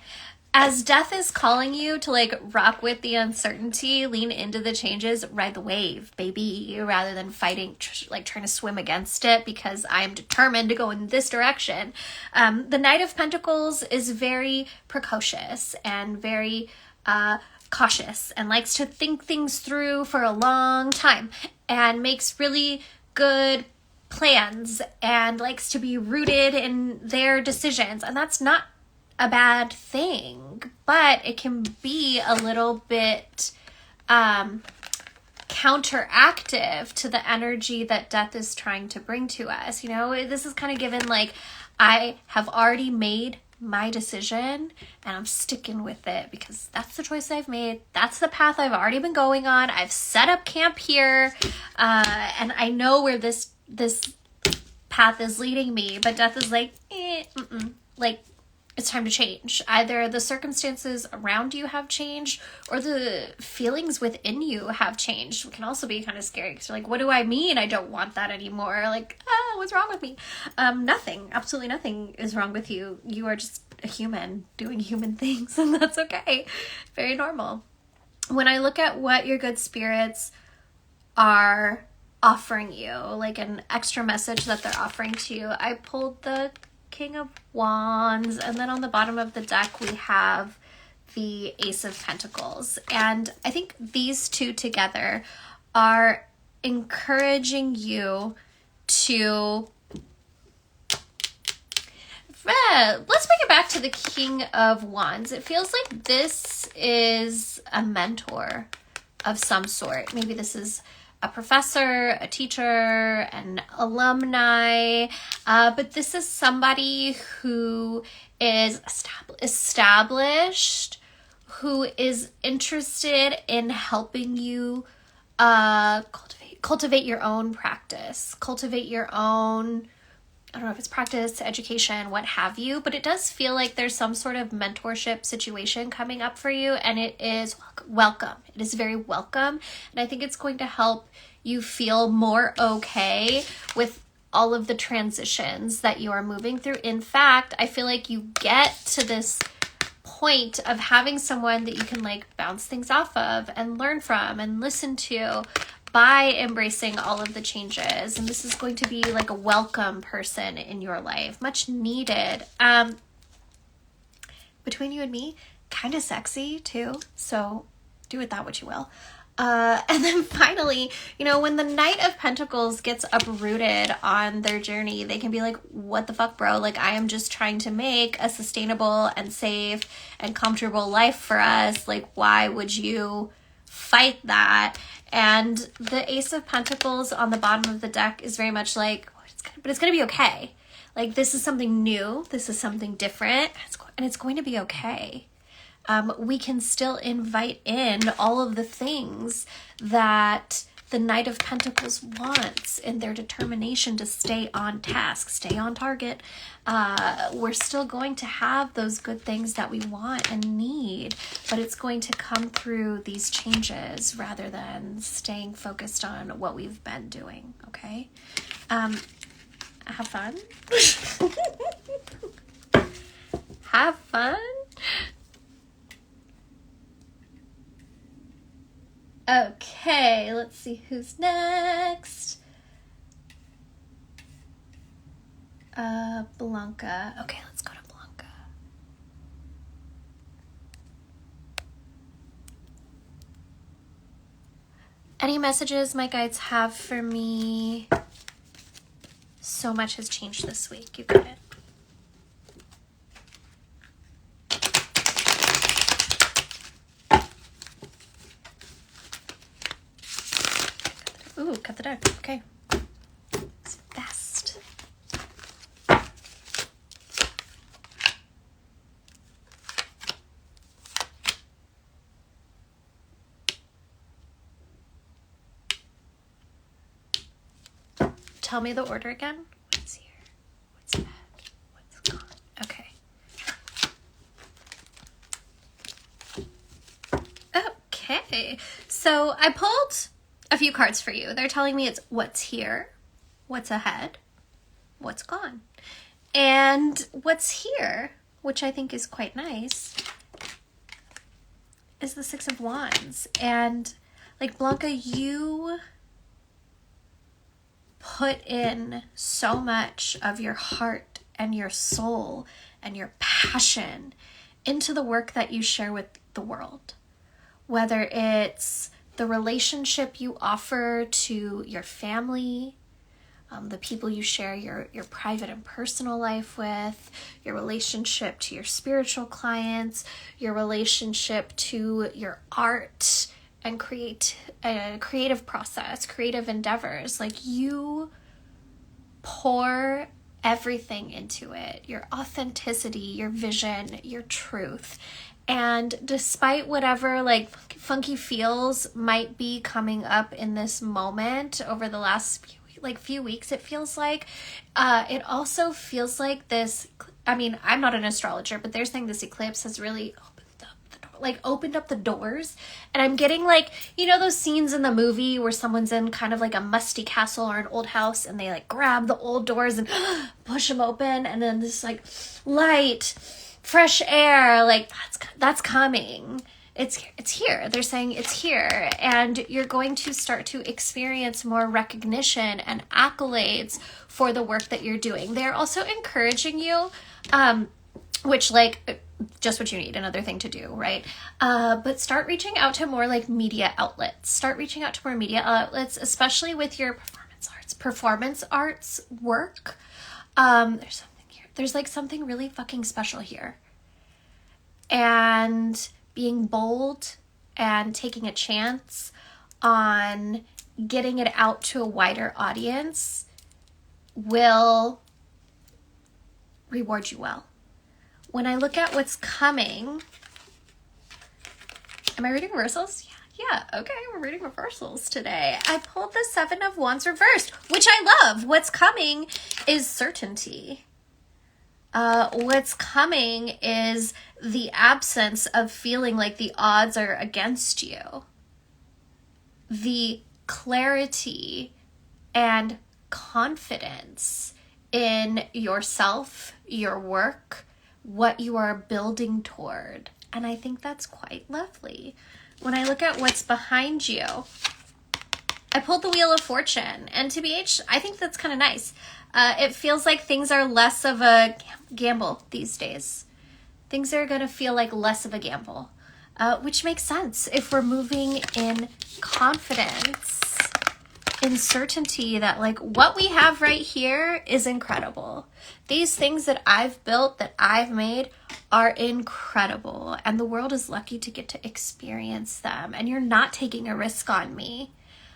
as death is calling you to like rock with the uncertainty, lean into the changes, ride the wave, baby, rather than fighting, like trying to swim against it because I'm determined to go in this direction. The Knight of Pentacles is very precocious and very cautious and likes to think things through for a long time and makes really good plans and likes to be rooted in their decisions. And that's not a bad thing, but it can be a little bit counteractive to the energy that death is trying to bring to us. You know, this is kind of given like, I have already made my decision and I'm sticking with it because that's the choice I've made. That's the path I've already been going on. I've set up camp here, and I know where this path is leading me, but death is like, like, it's time to change. Either the circumstances around you have changed or the feelings within you have changed. It can also be kind of scary because you're like, what do I mean I don't want that anymore? Like, what's wrong with me? Nothing. Absolutely nothing is wrong with you. You are just a human doing human things, and that's okay. Very normal. When I look at what your good spirits are offering you, like an extra message that they're offering to you, I pulled the King of Wands, and then on the bottom of the deck we have the Ace of Pentacles. And I think these two together are encouraging you to let's bring it back to the King of Wands. It feels like this is a mentor of some sort. Maybe this is a professor, a teacher, an alumni, but this is somebody who is established, who is interested in helping you cultivate your own practice, cultivate your own, I don't know if it's practice, education, what have you, but it does feel like there's some sort of mentorship situation coming up for you, and it is welcome. It is very welcome, and I think it's going to help you feel more okay with all of the transitions that you are moving through. In fact, I feel like you get to this point of having someone that you can like bounce things off of and learn from and listen to by embracing all of the changes. And this is going to be like a welcome person in your life, much needed. Between you and me, kind of sexy too. So do with that what you will. And then finally, you know, when the Knight of Pentacles gets uprooted on their journey, they can be like, what the fuck, bro? Like, I am just trying to make a sustainable and safe and comfortable life for us. Like, why would you fight that? And the Ace of Pentacles on the bottom of the deck is very much like, but it's gonna be okay. Like, this is something new. This is something different. And it's going to be okay. We can still invite in all of the things that the Knight of Pentacles wants in their determination to stay on task, stay on target. We're still going to have those good things that we want and need, but it's going to come through these changes rather than staying focused on what we've been doing, okay? Have fun. Have fun. Okay, let's see who's next. Blanca. Okay, let's go to Blanca. Any messages my guides have for me? So much has changed this week. You got it. Ooh, cut the deck. Okay. It's fast. Tell me the order again. What's here? What's ahead? What's gone? Okay. Okay. So I pulled a few cards for you. They're telling me it's what's here, what's ahead, what's gone. And what's here, which I think is quite nice, is the Six of Wands. And like, Blanca, you put in so much of your heart and your soul and your passion into the work that you share with the world. Whether it's the relationship you offer to your family, the people you share your private and personal life with, your relationship to your spiritual clients, your relationship to your art and creative process, creative endeavors. Like, you pour everything into it, your authenticity, your vision, your truth. And despite whatever like funky feels might be coming up in this moment over the last few weeks, it feels like, it also feels like this, I mean, I'm not an astrologer, but they're saying this eclipse has really opened up the doors. And I'm getting like, you know, those scenes in the movie where someone's in kind of like a musty castle or an old house and they like grab the old doors and push them open, and then this like light, fresh air, like that's coming. It's here. They're saying it's here, and you're going to start to experience more recognition and accolades for the work that you're doing. They're also encouraging you, which like just what you need, another thing to do, right? But start reaching out to more like media outlets. Start reaching out to more media outlets, especially with your performance arts work. There's something here. There's like something really fucking special here. And being bold and taking a chance on getting it out to a wider audience will reward you well. When I look at what's coming, am I reading reversals? Yeah, okay, we're reading reversals today. I pulled the Seven of Wands reversed, which I love. What's coming is certainty. What's coming is the absence of feeling like the odds are against you. The clarity and confidence in yourself, your work, what you are building toward. And I think that's quite lovely. When I look at what's behind you, I pulled the Wheel of Fortune. And TBH, I think that's kind of nice. It feels like things are less of a gamble these days. Things are going to feel like less of a gamble, which makes sense if we're moving in confidence, in certainty that like what we have right here is incredible. These things that I've built, that I've made, are incredible, and the world is lucky to get to experience them. And you're not taking a risk on me.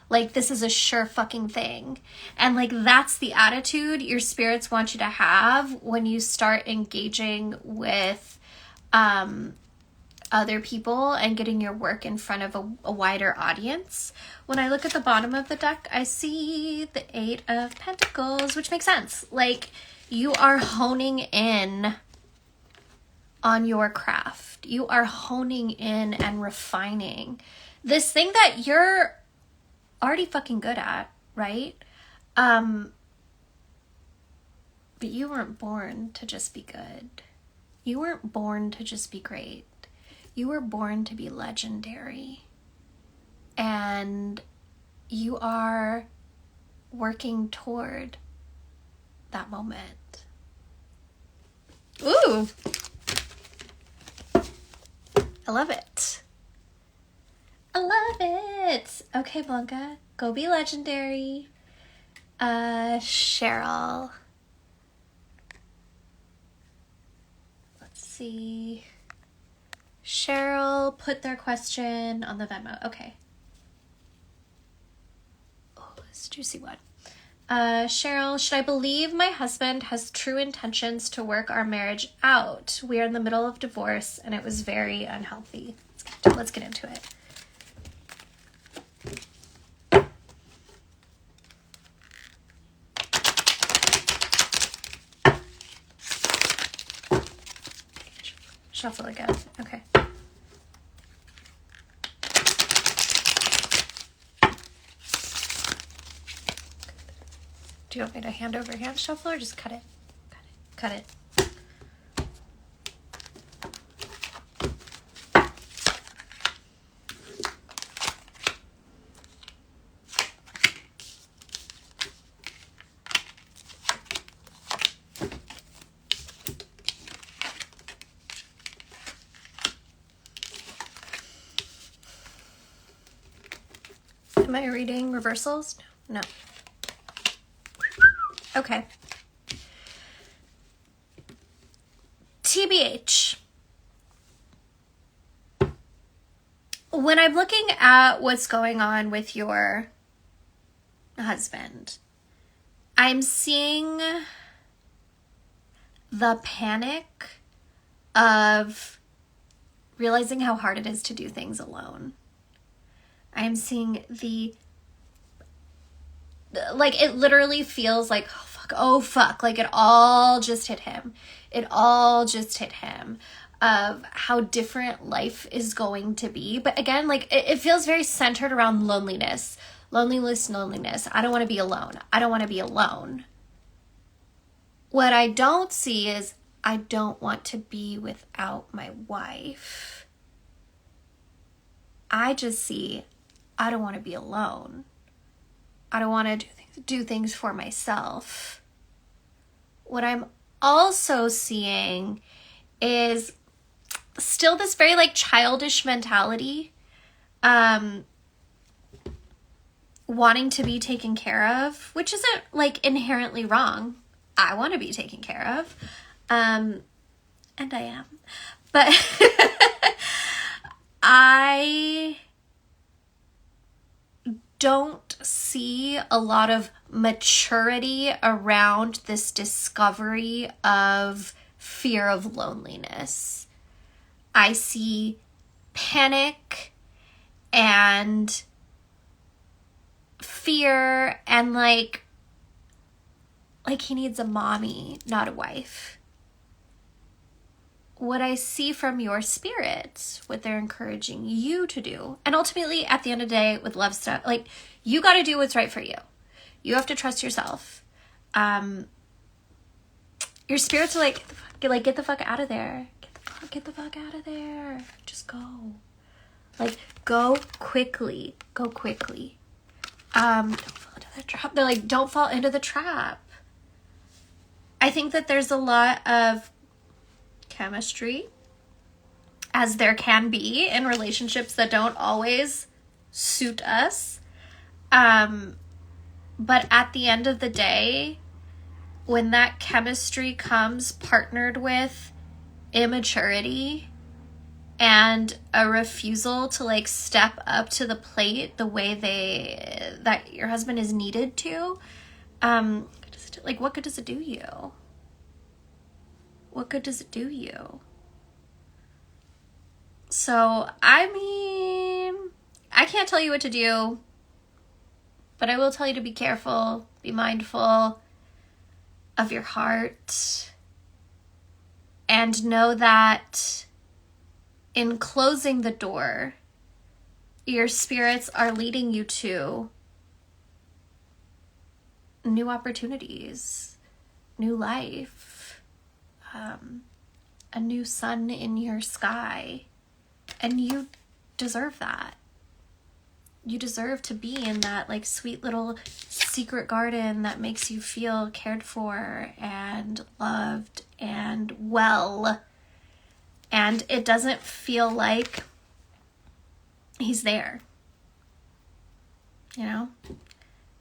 Like, this is a sure fucking thing. And like, that's the attitude your spirits want you to have when you start engaging with other people and getting your work in front of a wider audience. When I look at the bottom of the deck, I see the 8 of Pentacles, which makes sense. Like, you are honing in on your craft. You are honing in and refining this thing that you're already fucking good at, right? But you weren't born to just be good. You weren't born to just be great. You were born to be legendary. And you are working toward that moment. Ooh. I love it. I love it. Okay, Blanca, go be legendary. Cheryl. Let's see. Cheryl put their question on the Venmo. Okay. Oh, it's a juicy one. Cheryl, should I believe my husband has true intentions to work our marriage out? We are in the middle of divorce and it was very unhealthy. Let's get into it. Shuffle again. Okay. Do you want me to hand over hand shuffle or just cut it? Cut it. Am I reading reversals? No. Okay. TBH. When I'm looking at what's going on with your husband, I'm seeing the panic of realizing how hard it is to do things alone. I'm seeing like, it literally feels like, oh fuck, like it all just hit him. It all just hit him of how different life is going to be. But again, like, it feels very centered around loneliness. Loneliness. I don't want to be alone. I don't want to be alone. What I don't see is I don't want to be without my wife. I just see I don't want to be alone. I don't want to do things for myself. What I'm also seeing is still this very like childish mentality, wanting to be taken care of, which isn't like inherently wrong. I want to be taken care of, and I am, but I don't see a lot of maturity around this discovery of fear of loneliness. I see panic and fear and like he needs a mommy, not a wife. What I see from your spirits, what they're encouraging you to do, and ultimately at the end of the day with love stuff, like, you got to do what's right for you. You have to trust yourself. Your spirits are like, get the fuck out of there. Get the fuck out of there. Just go. Like, go quickly. Go quickly. Don't fall into the trap. They're like, don't fall into the trap. I think that there's a lot of chemistry, as there can be in relationships that don't always suit us. But at the end of the day, when that chemistry comes partnered with immaturity and a refusal to like step up to the plate the way that your husband is needed to, like what good does it do you? What good does it do you? So, I mean, I can't tell you what to do, but I will tell you to be careful, be mindful of your heart, and know that in closing the door, your spirits are leading you to new opportunities, new life, a new sun in your sky. And you deserve that. You deserve to be in that like sweet little secret garden that makes you feel cared for and loved and well. And it doesn't feel like he's there. You know?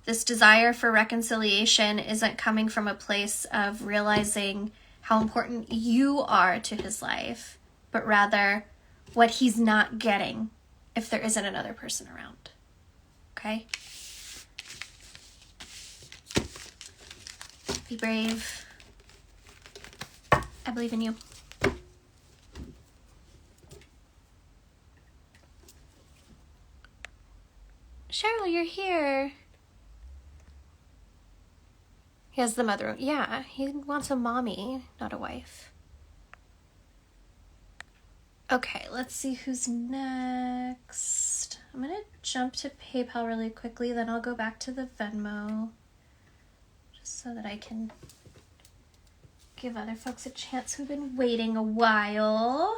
This desire for reconciliation isn't coming from a place of realizing how important you are to his life, but rather what he's not getting if there isn't another person around. Okay? Be brave. I believe in you. Cheryl, you're here. He has the mother. Yeah, he wants a mommy, not a wife. Okay, let's see who's next. I'm going to jump to PayPal really quickly, then I'll go back to the Venmo, just so that I can give other folks a chance who've been waiting a while.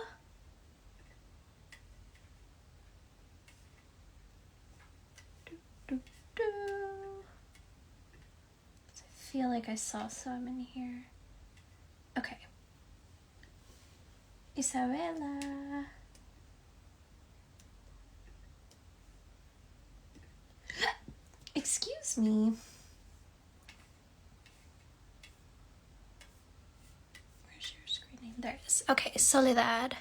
I feel like I saw some in here. Okay. Isabella. Excuse me. Where's your screen name? There it is. Okay, Soledad.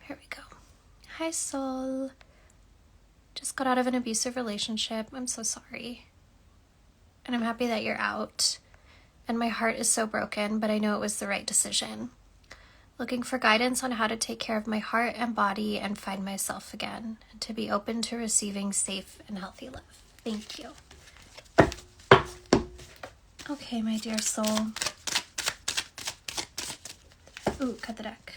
Here we go. Hi, Sol. Just got out of an abusive relationship. I'm so sorry. And I'm happy that you're out. And my heart is so broken, but I know it was the right decision. Looking for guidance on how to take care of my heart and body and find myself again, and to be open to receiving safe and healthy love. Thank you. Okay, my dear soul. Ooh, cut the deck.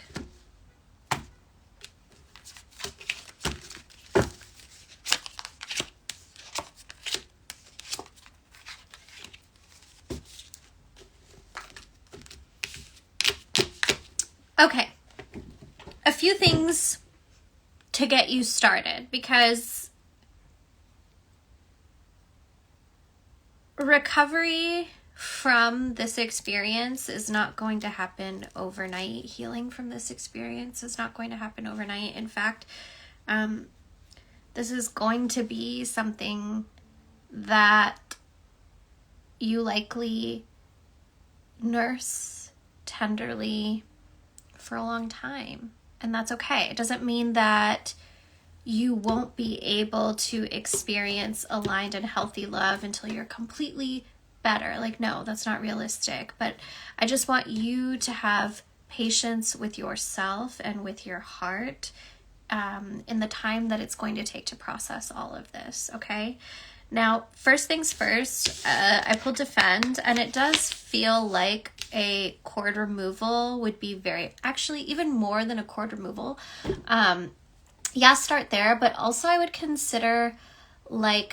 Okay, a few things to get you started, because recovery from this experience is not going to happen overnight. Healing from this experience is not going to happen overnight. In fact, this is going to be something that you likely nurse tenderly for a long time, and that's okay. It doesn't mean that you won't be able to experience aligned and healthy love until you're completely better. Like, no, that's not realistic. But I just want you to have patience with yourself and with your heart in the time that it's going to take to process all of this, okay? Now, first things first, I pulled Defend, and it does feel like a cord removal would be actually even more than a cord removal. Yeah, start there, but also I would consider like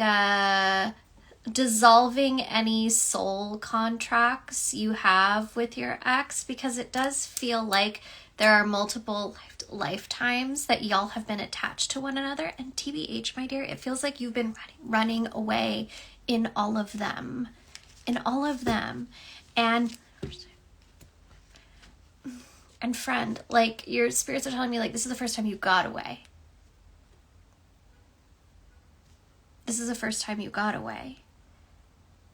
dissolving any soul contracts you have with your ex, because it does feel like there are multiple lifetimes that y'all have been attached to one another. And TBH, my dear, it feels like you've been running away in all of them. And friend, like, your spirits are telling me, like, this is the first time you got away. This is the first time you got away.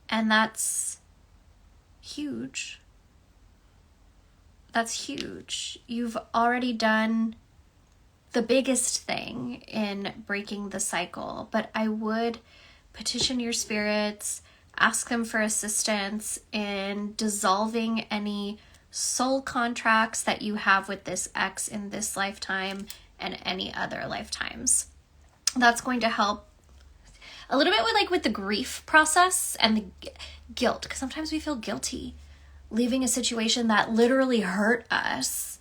And that's huge. That's huge. You've already done the biggest thing in breaking the cycle, but I would petition your spirits, ask them for assistance in dissolving any soul contracts that you have with this ex in this lifetime and any other lifetimes. That's going to help a little bit with the grief process and the guilt, because sometimes we feel guilty leaving a situation that literally hurt us.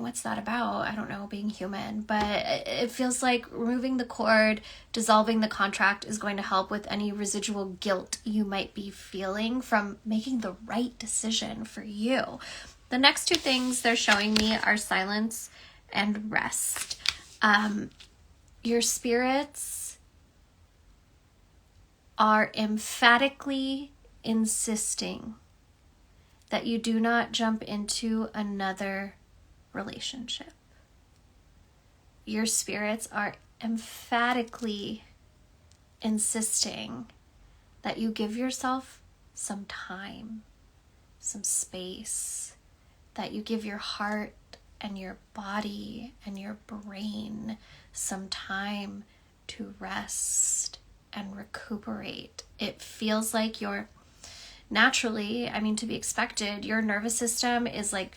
What's that about? I don't know, being human, but it feels like removing the cord, dissolving the contract is going to help with any residual guilt you might be feeling from making the right decision for you. The next two things they're showing me are silence and rest. Your spirits are emphatically insisting that you do not jump into another relationship. Your spirits are emphatically insisting that you give yourself some time, some space, that you give your heart and your body and your brain some time to rest and recuperate. It feels like you're naturally, to be expected, your nervous system is like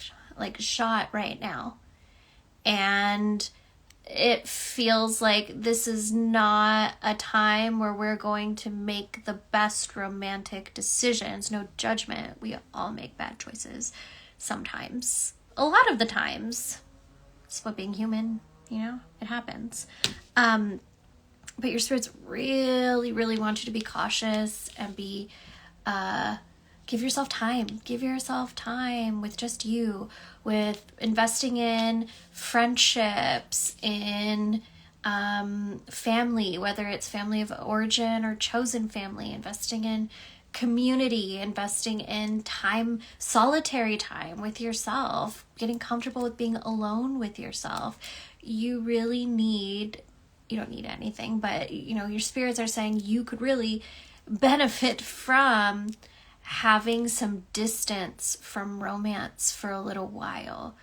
shot right now. And it feels like this is not a time where we're going to make the best romantic decisions. No judgment. We all make bad choices sometimes. A lot of the times. It's what being human, it happens. But your spirits really, really want you to be cautious and be, give yourself time. Give yourself time with just you, with investing in friendships, in family, whether it's family of origin or chosen family, investing in community, investing in time, solitary time with yourself, getting comfortable with being alone with yourself. You really need, you don't need anything, but your spirits are saying you could really benefit from having some distance from romance for a little while.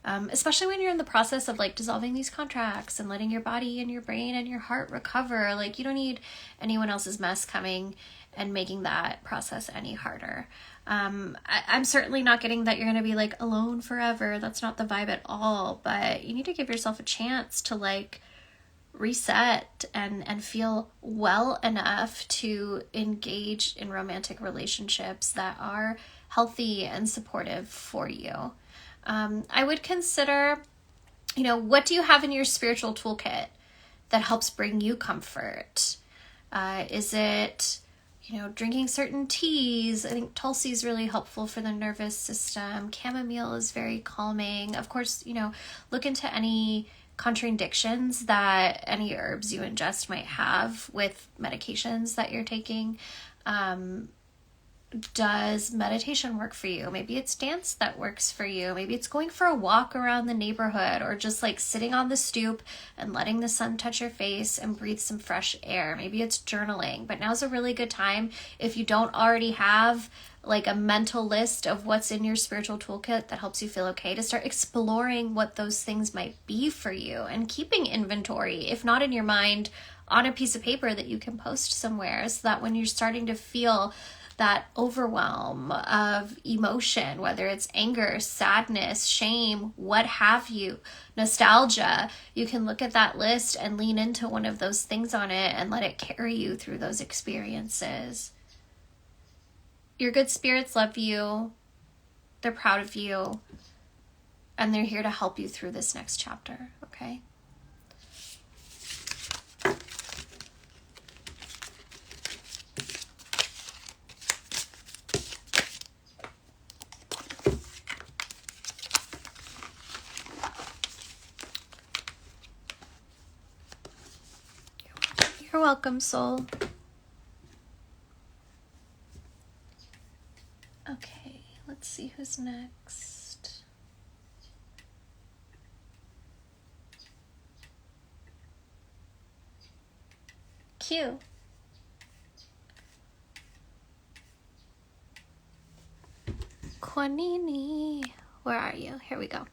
Especially when you're in the process of dissolving these contracts and letting your body and your brain and your heart recover. You don't need anyone else's mess coming and making that process any harder. I'm certainly not getting that you're going to be alone forever. That's not the vibe at all, but you need to give yourself a chance to reset and feel well enough to engage in romantic relationships that are healthy and supportive for you. I would consider, what do you have in your spiritual toolkit that helps bring you comfort? Is it, drinking certain teas? I think Tulsi is really helpful for the nervous system. Chamomile is very calming. Of course, look into any contradictions that any herbs you ingest might have with medications that you're taking. Does meditation work for you? Maybe it's dance that works for you. Maybe it's going for a walk around the neighborhood, or just sitting on the stoop and letting the sun touch your face and breathe some fresh air. Maybe it's journaling. But now's a really good time, if you don't already have a mental list of what's in your spiritual toolkit that helps you feel okay, to start exploring what those things might be for you and keeping inventory, if not in your mind, on a piece of paper that you can post somewhere, so that when you're starting to feel that overwhelm of emotion, whether it's anger, sadness, shame, what have you, nostalgia, you can look at that list and lean into one of those things on it and let it carry you through those experiences. Your good spirits love you, they're proud of you, and they're here to help you through this next chapter, okay? You're welcome, soul. Okay, let's see who's next. Q. Kwanini. Where are you? Here we go.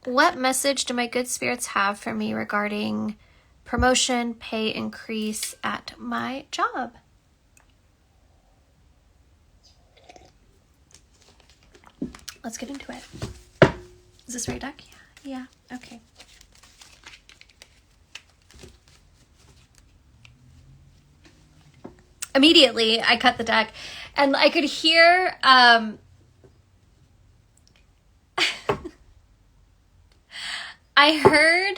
What message do my good spirits have for me regarding promotion, pay increase at my job? Let's get into it. Is this right, Doc? Yeah. Okay. Immediately, I cut the deck, and I could hear I heard,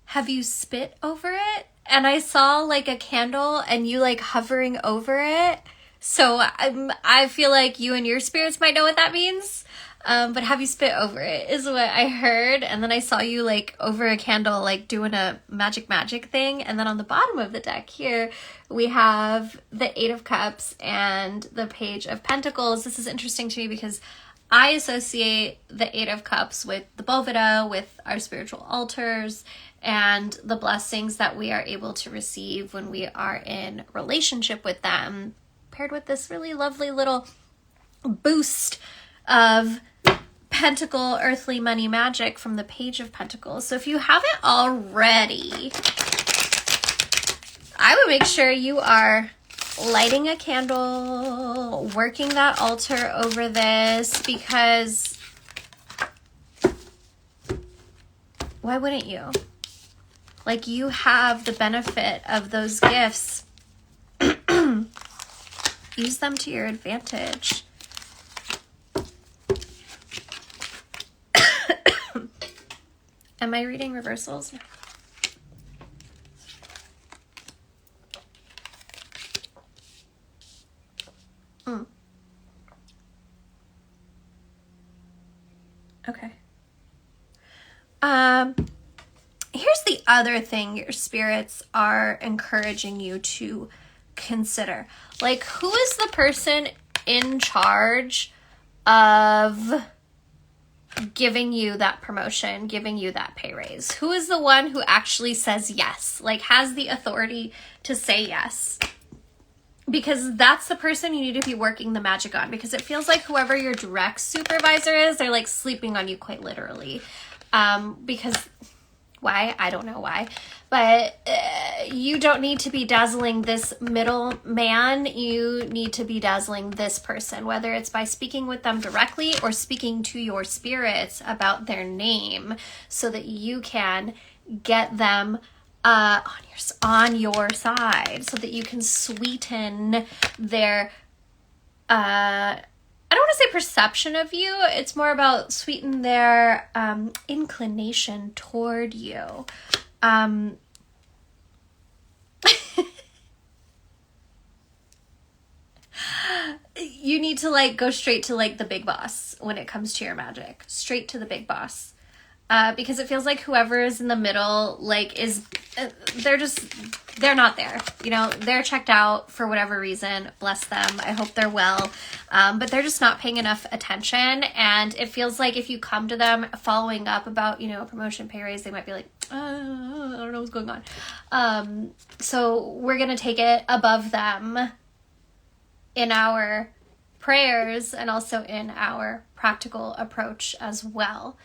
have you spit over it? And I saw like a candle and you like hovering over it. So I feel like you and your spirits might know what that means. But have you spit over it is what I heard. And then I saw you like over a candle, like doing a magic thing. And then on the bottom of the deck here, we have the Eight of Cups and the Page of Pentacles. This is interesting to me because I associate the Eight of Cups with the Boveda, with our spiritual altars, and the blessings that we are able to receive when we are in relationship with them, paired with this really lovely little boost of Pentacle, earthly money magic from the Page of Pentacles. So if you haven't already, I would make sure you are lighting a candle, working that altar over this, because why wouldn't you? Like, you have the benefit of those gifts. Use them to your advantage. Am I reading reversals? Okay. Here's the other thing your spirits are encouraging you to consider. Like, who is the person in charge of giving you that promotion, giving you that pay raise? Who is the one who actually says yes? Like, has the authority to say yes? Because that's the person you need to be working the magic on, because it feels like whoever your direct supervisor is, they're like sleeping on you quite literally. Because why? I don't know why. But you don't need to be dazzling this middle man. You need to be dazzling this person, whether it's by speaking with them directly or speaking to your spirits about their name so that you can get them on your side, so that you can sweeten their I don't want to say perception of you. It's more about sweeten their inclination toward you. You need to like go straight to like the big boss when it comes to your magic. Straight to the big boss. Because it feels like whoever is in the middle, like, they're not there. You know, they're checked out for whatever reason. Bless them. I hope they're well. But they're just not paying enough attention. And it feels like if you come to them following up about, you know, a promotion, pay raise, they might be like, I don't know what's going on. So we're going to take it above them in our prayers and also in our practical approach as well.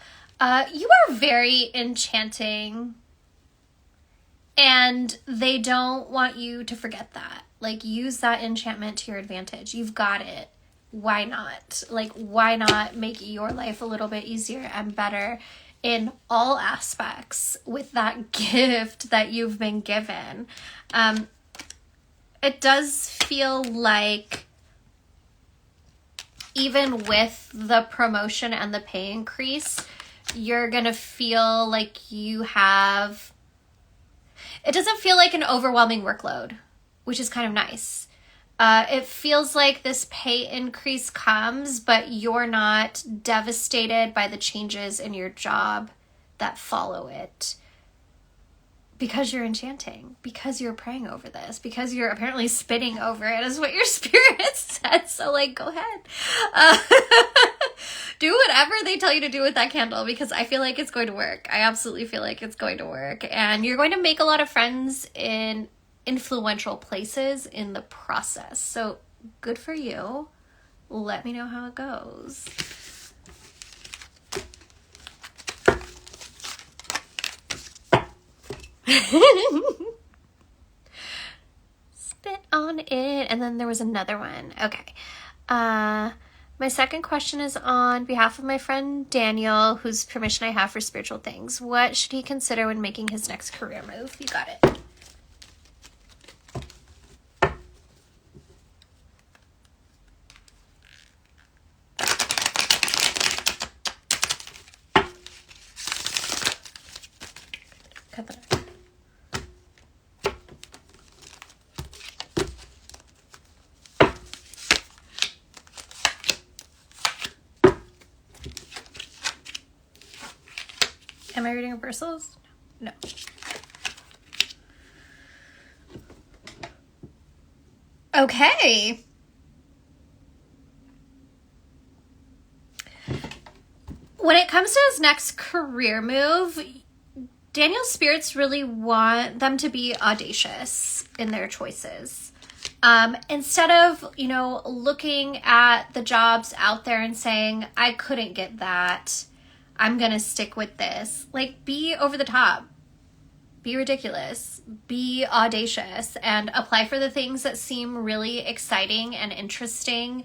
You are very enchanting, and they don't want you to forget that. Like, use that enchantment to your advantage. You've got it. Why not? Like, why not make your life a little bit easier and better in all aspects with that gift that you've been given? It does feel like even with the promotion and the pay increase, you're going to feel like you have... It doesn't feel like an overwhelming workload, which is kind of nice. It feels like this pay increase comes, but you're not devastated by the changes in your job that follow it. Because you're enchanting, because you're praying over this, because you're apparently spitting over it is what your spirit said. So like, go ahead. Do whatever they tell you to do with that candle, because I feel like it's going to work. I absolutely feel like it's going to work. And you're going to make a lot of friends in influential places in the process. So good for you. Let me know how it goes. Spit on it. And then there was another one. Okay. My second question is on behalf of my friend Daniel, whose permission I have for spiritual things. What should he consider when making his next career move? You got it. Cut that out. Am I reading reversals? No. Okay. When it comes to his next career move, Daniel's spirits really want them to be audacious in their choices. Instead of, looking at the jobs out there and saying, I couldn't get that, I'm going to stick with this. Like, be over the top. Be ridiculous. Be audacious and apply for the things that seem really exciting and interesting.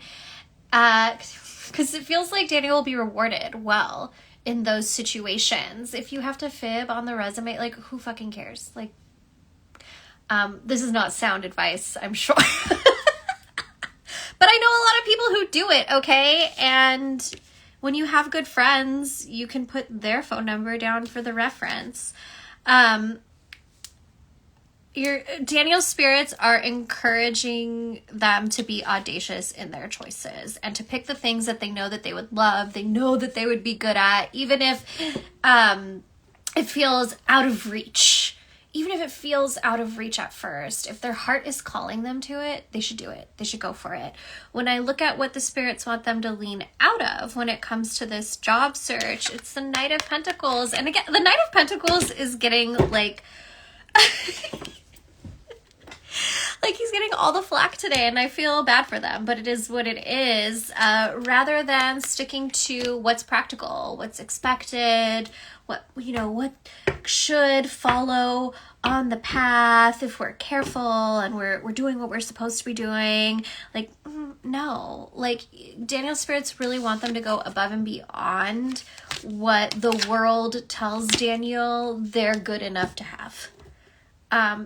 Because it feels like Daniel will be rewarded well in those situations. If you have to fib on the resume, like, who fucking cares? Like, this is not sound advice, I'm sure. But I know a lot of people who do it, okay? And when you have good friends, you can put their phone number down for the reference. Daniel's spirits are encouraging them to be audacious in their choices and to pick the things that they know that they would love, they know that they would be good at, even if it feels out of reach. Even if it feels out of reach at first, if their heart is calling them to it, they should do it. They should go for it. When I look at what the spirits want them to lean out of when it comes to this job search, it's the Knight of Pentacles. And again, the Knight of Pentacles is getting like... like he's getting all the flack today, and I feel bad for them, but it is what it is. Rather than sticking to what's practical, what's expected, what should follow on the path if we're careful and we're doing what we're supposed to be doing. Like, no. Like, Daniel's spirits really want them to go above and beyond what the world tells Daniel they're good enough to have.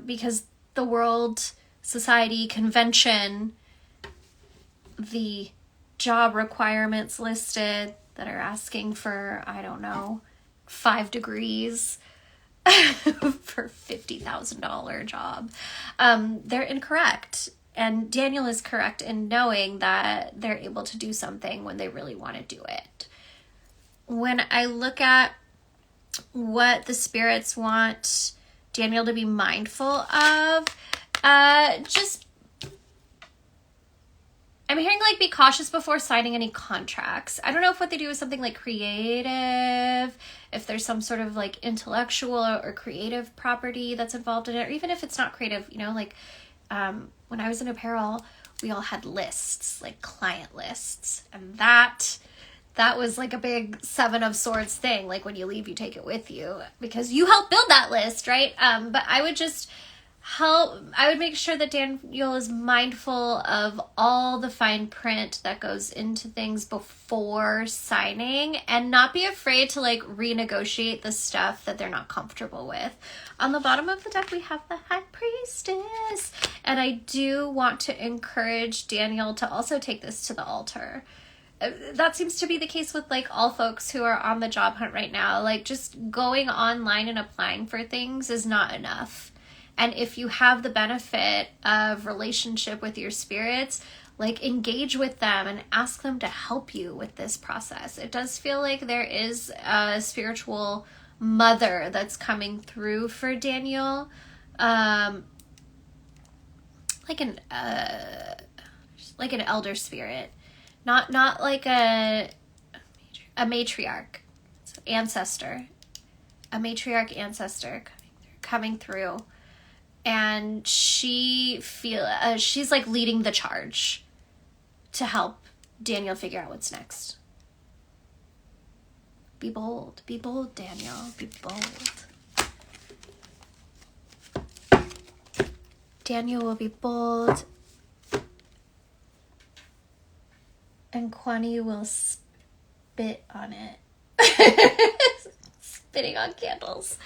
Because the world, society, convention, the job requirements listed that are asking for, 5 degrees for $50,000 job. They're incorrect. And Daniel is correct in knowing that they're able to do something when they really want to do it. When I look at what the spirits want Daniel to be mindful of, I'm hearing like be cautious before signing any contracts. I don't know if what they do is something like creative, if there's some sort of like intellectual or creative property that's involved in it, or even if it's not creative, when I was in apparel, we all had lists, like client lists, and that was like a big 7 of Swords thing. Like when you leave, you take it with you because you helped build that list, right? But I would make sure that Daniel is mindful of all the fine print that goes into things before signing and not be afraid to like renegotiate the stuff that they're not comfortable with. On the bottom of the deck, we have the High Priestess. And I do want to encourage Daniel to also take this to the altar. That seems to be the case with like all folks who are on the job hunt right now. Like just going online and applying for things is not enough. And if you have the benefit of relationship with your spirits, like engage with them and ask them to help you with this process. It does feel like there is a spiritual mother that's coming through for Daniel. Like an elder spirit. Not like a matriarch, ancestor, a matriarch ancestor coming through. and she's like leading the charge to help Daniel figure out what's next. Be bold, Daniel, be bold. Daniel will be bold, and Kwani will spit on it. Spitting on candles.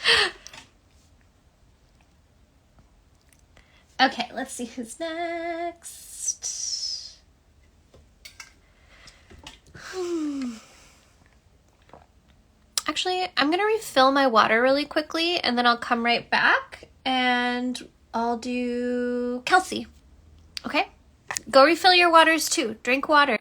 Okay, let's see who's next. Actually, I'm going to refill my water really quickly, and then I'll come right back, and I'll do Kelsey. Okay? Go refill your waters too. Drink water.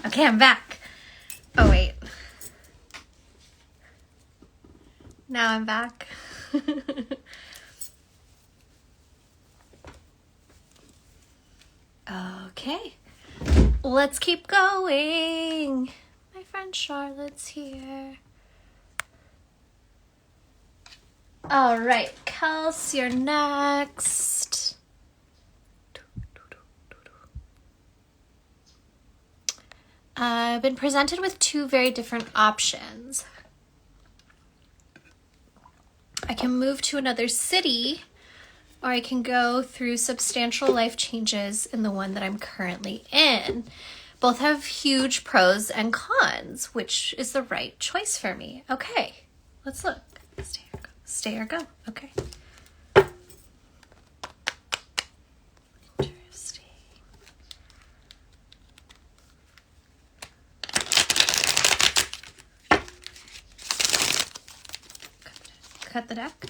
Okay, I'm back. Oh, wait. Now I'm back. Okay. Let's keep going. My friend Charlotte's here. All right, Kels, you're next. I've been presented with two very different options. I can move to another city, or I can go through substantial life changes in the one that I'm currently in. Both have huge pros and cons. Which is the right choice for me? Okay, let's look. Stay or go. Stay or go. Okay. Interesting. Cut the deck.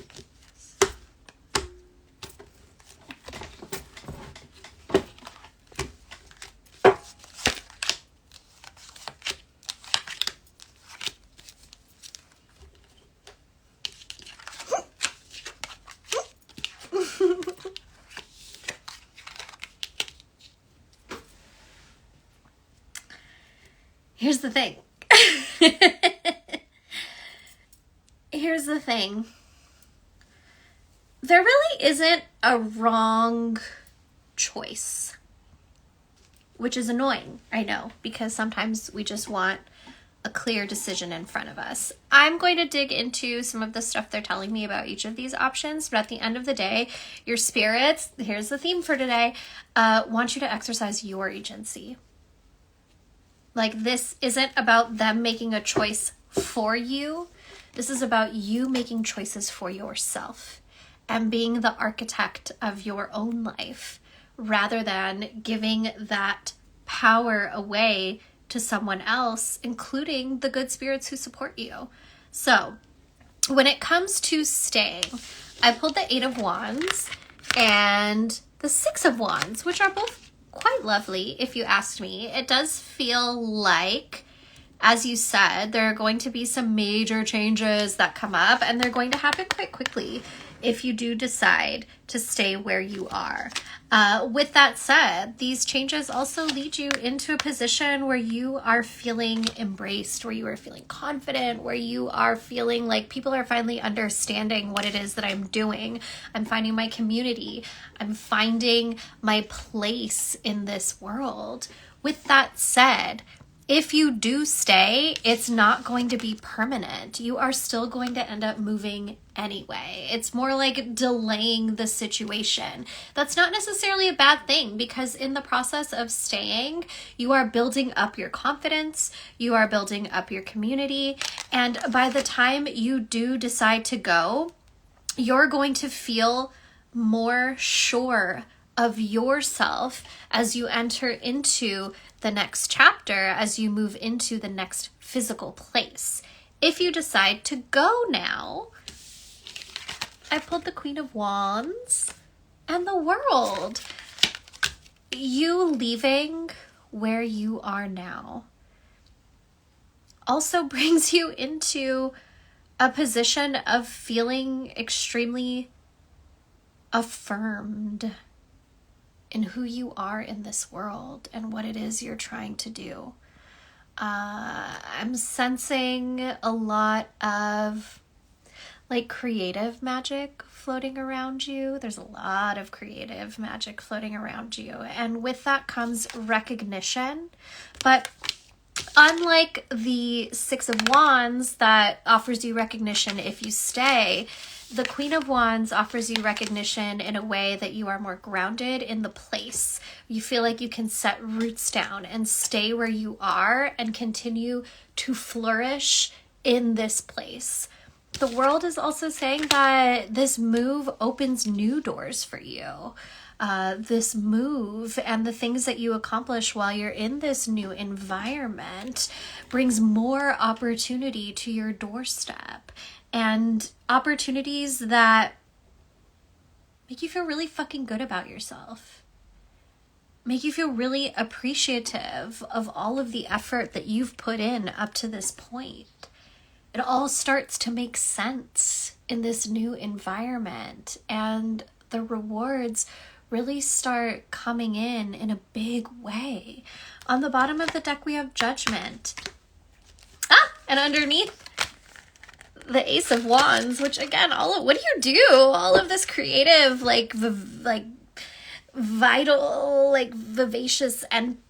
Here's the thing. Here's the thing. There really isn't a wrong choice, which is annoying, I know, because sometimes we just want a clear decision in front of us. I'm going to dig into some of the stuff they're telling me about each of these options, but at the end of the day, your spirits, here's the theme for today, want you to exercise your agency. Like, this isn't about them making a choice for you. This is about you making choices for yourself and being the architect of your own life rather than giving that power away to someone else, including the good spirits who support you. So, when it comes to staying, I pulled the Eight of Wands and the Six of Wands, which are both quite lovely, if you asked me. It does feel like, as you said, there are going to be some major changes that come up, and they're going to happen quite quickly if you do decide to stay where you are. With that said, these changes also lead you into a position where you are feeling embraced, where you are feeling confident, where you are feeling like people are finally understanding what it is that I'm doing. I'm finding my community. I'm finding my place in this world. With that said, if you do stay, it's not going to be permanent. You are still going to end up moving anyway. It's more like delaying the situation. That's not necessarily a bad thing, because in the process of staying, you are building up your confidence, you are building up your community, and by the time you do decide to go, you're going to feel more sure of yourself as you enter into the next chapter, as you move into the next physical place. If you decide to go now, I pulled the Queen of Wands and the World. You leaving where you are now also brings you into a position of feeling extremely affirmed in who you are in this world and what it is you're trying to do. I'm sensing a lot of like creative magic floating around you. There's a lot of creative magic floating around you. And with that comes recognition. But unlike the Six of Wands that offers you recognition if you stay, the Queen of Wands offers you recognition in a way that you are more grounded in the place. You feel like you can set roots down and stay where you are and continue to flourish in this place. The World is also saying that this move opens new doors for you. This move and the things that you accomplish while you're in this new environment brings more opportunity to your doorstep, and opportunities that make you feel really fucking good about yourself. make you feel really appreciative of all of the effort that you've put in up to this point. It all starts to make sense in this new environment, and the rewards really start coming in a big way. On the bottom of the deck, we have Judgment. And underneath, the Ace of Wands, which again, what do you do? All of this creative, vital, vivacious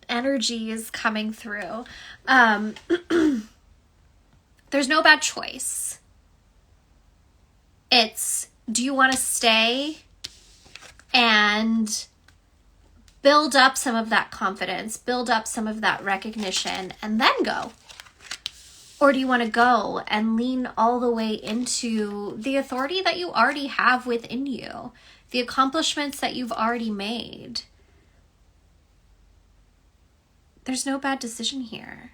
energy is coming through. There's no bad choice. It's, do you want to stay and build up some of that confidence, build up some of that recognition, and then go? Or do you want to go and lean all the way into the authority that you already have within you, the accomplishments that you've already made? There's no bad decision here.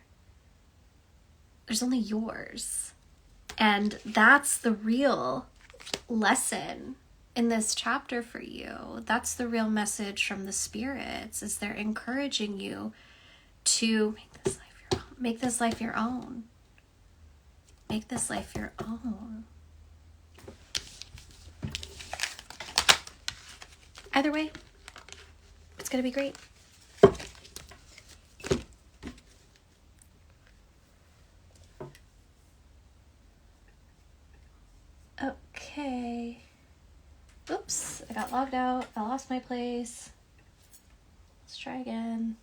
There's only yours. And that's the real lesson in this chapter for you. That's the real message from the spirits, is they're encouraging you to make this life your own. Make this life your own. Either way, it's going to be great. Okay. Oops, I got logged out. I lost my place. Let's try again.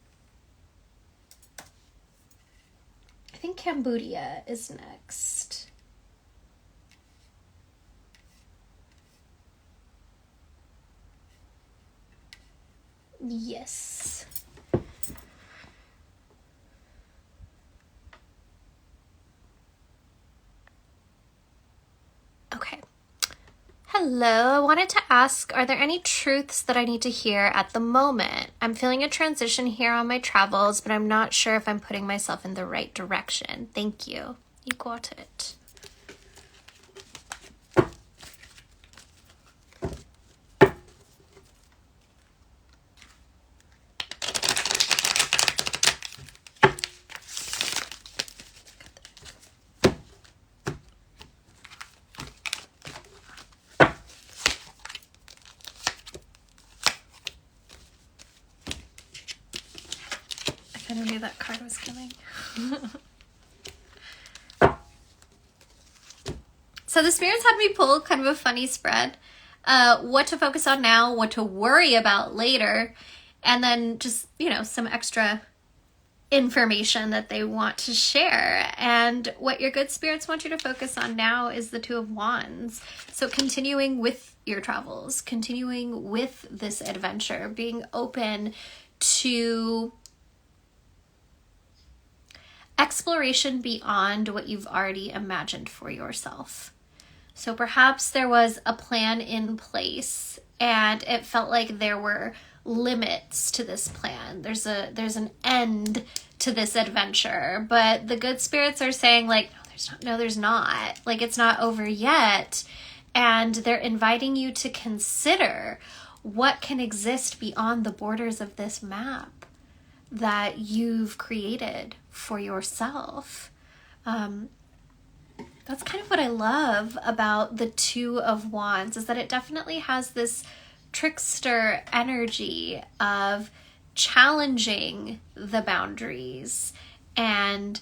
I think Cambodia is next. Yes. Okay. Hello, I wanted to ask, are there any truths that I need to hear at the moment? I'm feeling a transition here on my travels, but I'm not sure if I'm putting myself in the right direction. Thank you. You got it. I knew that card was coming. So the spirits had me pull kind of a funny spread. What to focus on now, what to worry about later, and then just, some extra information that they want to share. And what your good spirits want you to focus on now is the Two of Wands. So continuing with your travels, continuing with this adventure, being open to exploration beyond what you've already imagined for yourself. So perhaps there was a plan in place and it felt like there were limits to this plan. There's an end to this adventure, but the good spirits are saying there's not. It's not over yet. And they're inviting you to consider what can exist beyond the borders of this map that you've created for yourself. That's kind of what I love about the Two of Wands, is that it definitely has this trickster energy of challenging the boundaries and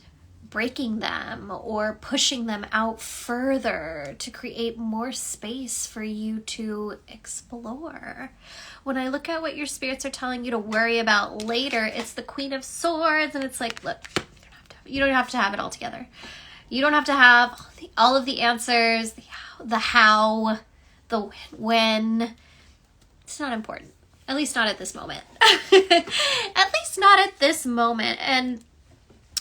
breaking them or pushing them out further to create more space for you to explore. When I look at what your spirits are telling you to worry about later, it's the Queen of Swords, and it's like, look, you don't have to have it all together. You don't have to have all of the answers, the how, the when. It's not important. At least not at this moment. At least not at this moment. And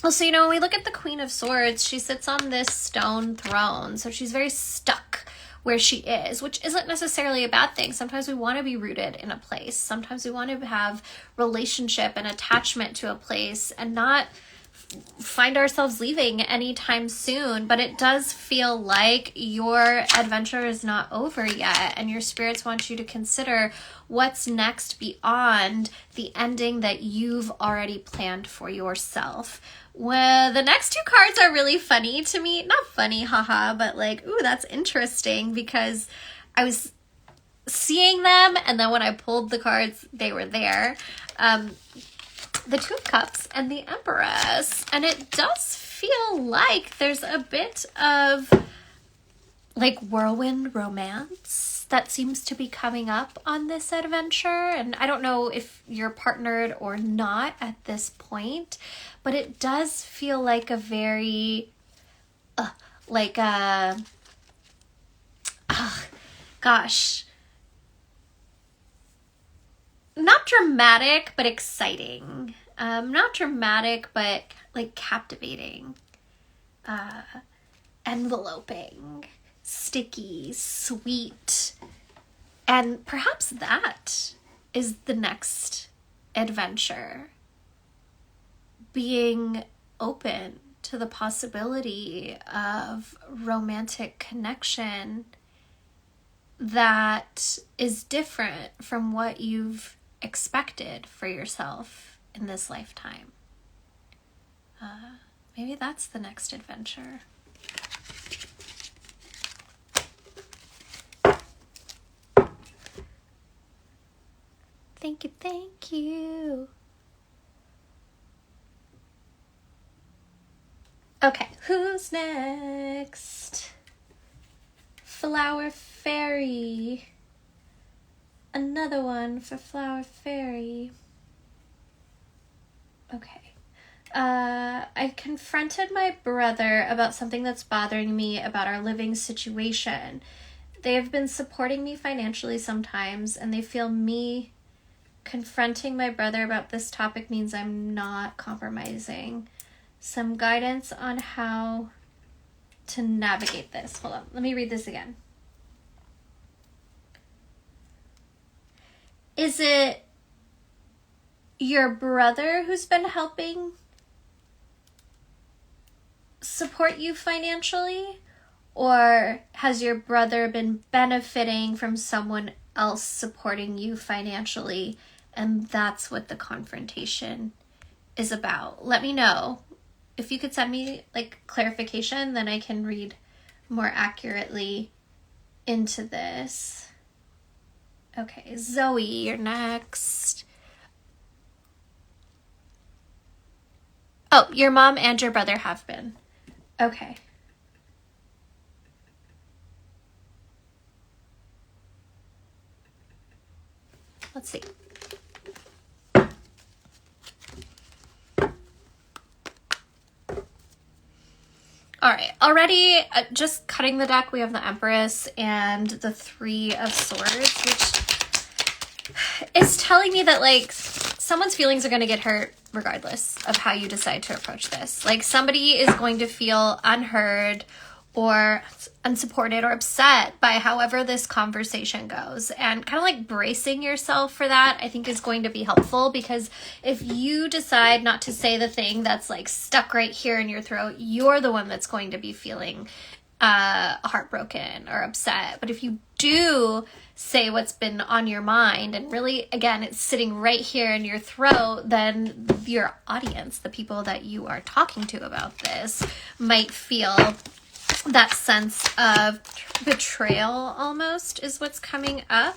also, when we look at the Queen of Swords, she sits on this stone throne. So she's very stuck where she is, which isn't necessarily a bad thing. Sometimes we want to be rooted in a place. Sometimes we want to have relationship and attachment to a place and not find ourselves leaving anytime soon, but it does feel like your adventure is not over yet, and your spirits want you to consider what's next beyond the ending that you've already planned for yourself. Well, the next two cards are really funny to me. Not funny, haha, but like, ooh, that's interesting, because I was seeing them, and then when I pulled the cards, they were there. The Two of Cups and the Empress. And it does feel like there's a bit of like whirlwind romance that seems to be coming up on this adventure. And I don't know if you're partnered or not at this point, but it does feel like a very, not dramatic, but exciting. Not dramatic, but like captivating. Enveloping. Sticky. Sweet. And perhaps that is the next adventure. Being open to the possibility of romantic connection that is different from what you've expected for yourself in this lifetime. Maybe that's the next adventure. Thank you, thank you. Okay, who's next? Flower Fairy. Another one for Flower Fairy. Okay. I confronted my brother about something that's bothering me about our living situation. They have been supporting me financially sometimes, and they feel me confronting my brother about this topic means I'm not compromising. Some guidance on how to navigate this. Hold on, let me read this again. Is it your brother who's been helping support you financially? Or has your brother been benefiting from someone else supporting you financially, and that's what the confrontation is about? Let me know. If you could send me like clarification, then I can read more accurately into this. Okay, Zoe, you're next. Oh, your mom and your brother have been. Okay. Let's see. All right, already just cutting the deck, we have the Empress and the Three of Swords, which is telling me that like someone's feelings are going to get hurt regardless of how you decide to approach this. Like somebody is going to feel unheard or unsupported or upset by however this conversation goes, and kind of like bracing yourself for that I think is going to be helpful, because if you decide not to say the thing that's like stuck right here in your throat, you're the one that's going to be feeling heartbroken or upset. But if you do say what's been on your mind, and really again it's sitting right here in your throat, then your audience, the people that you are talking to about this, might feel that sense of betrayal almost is what's coming up.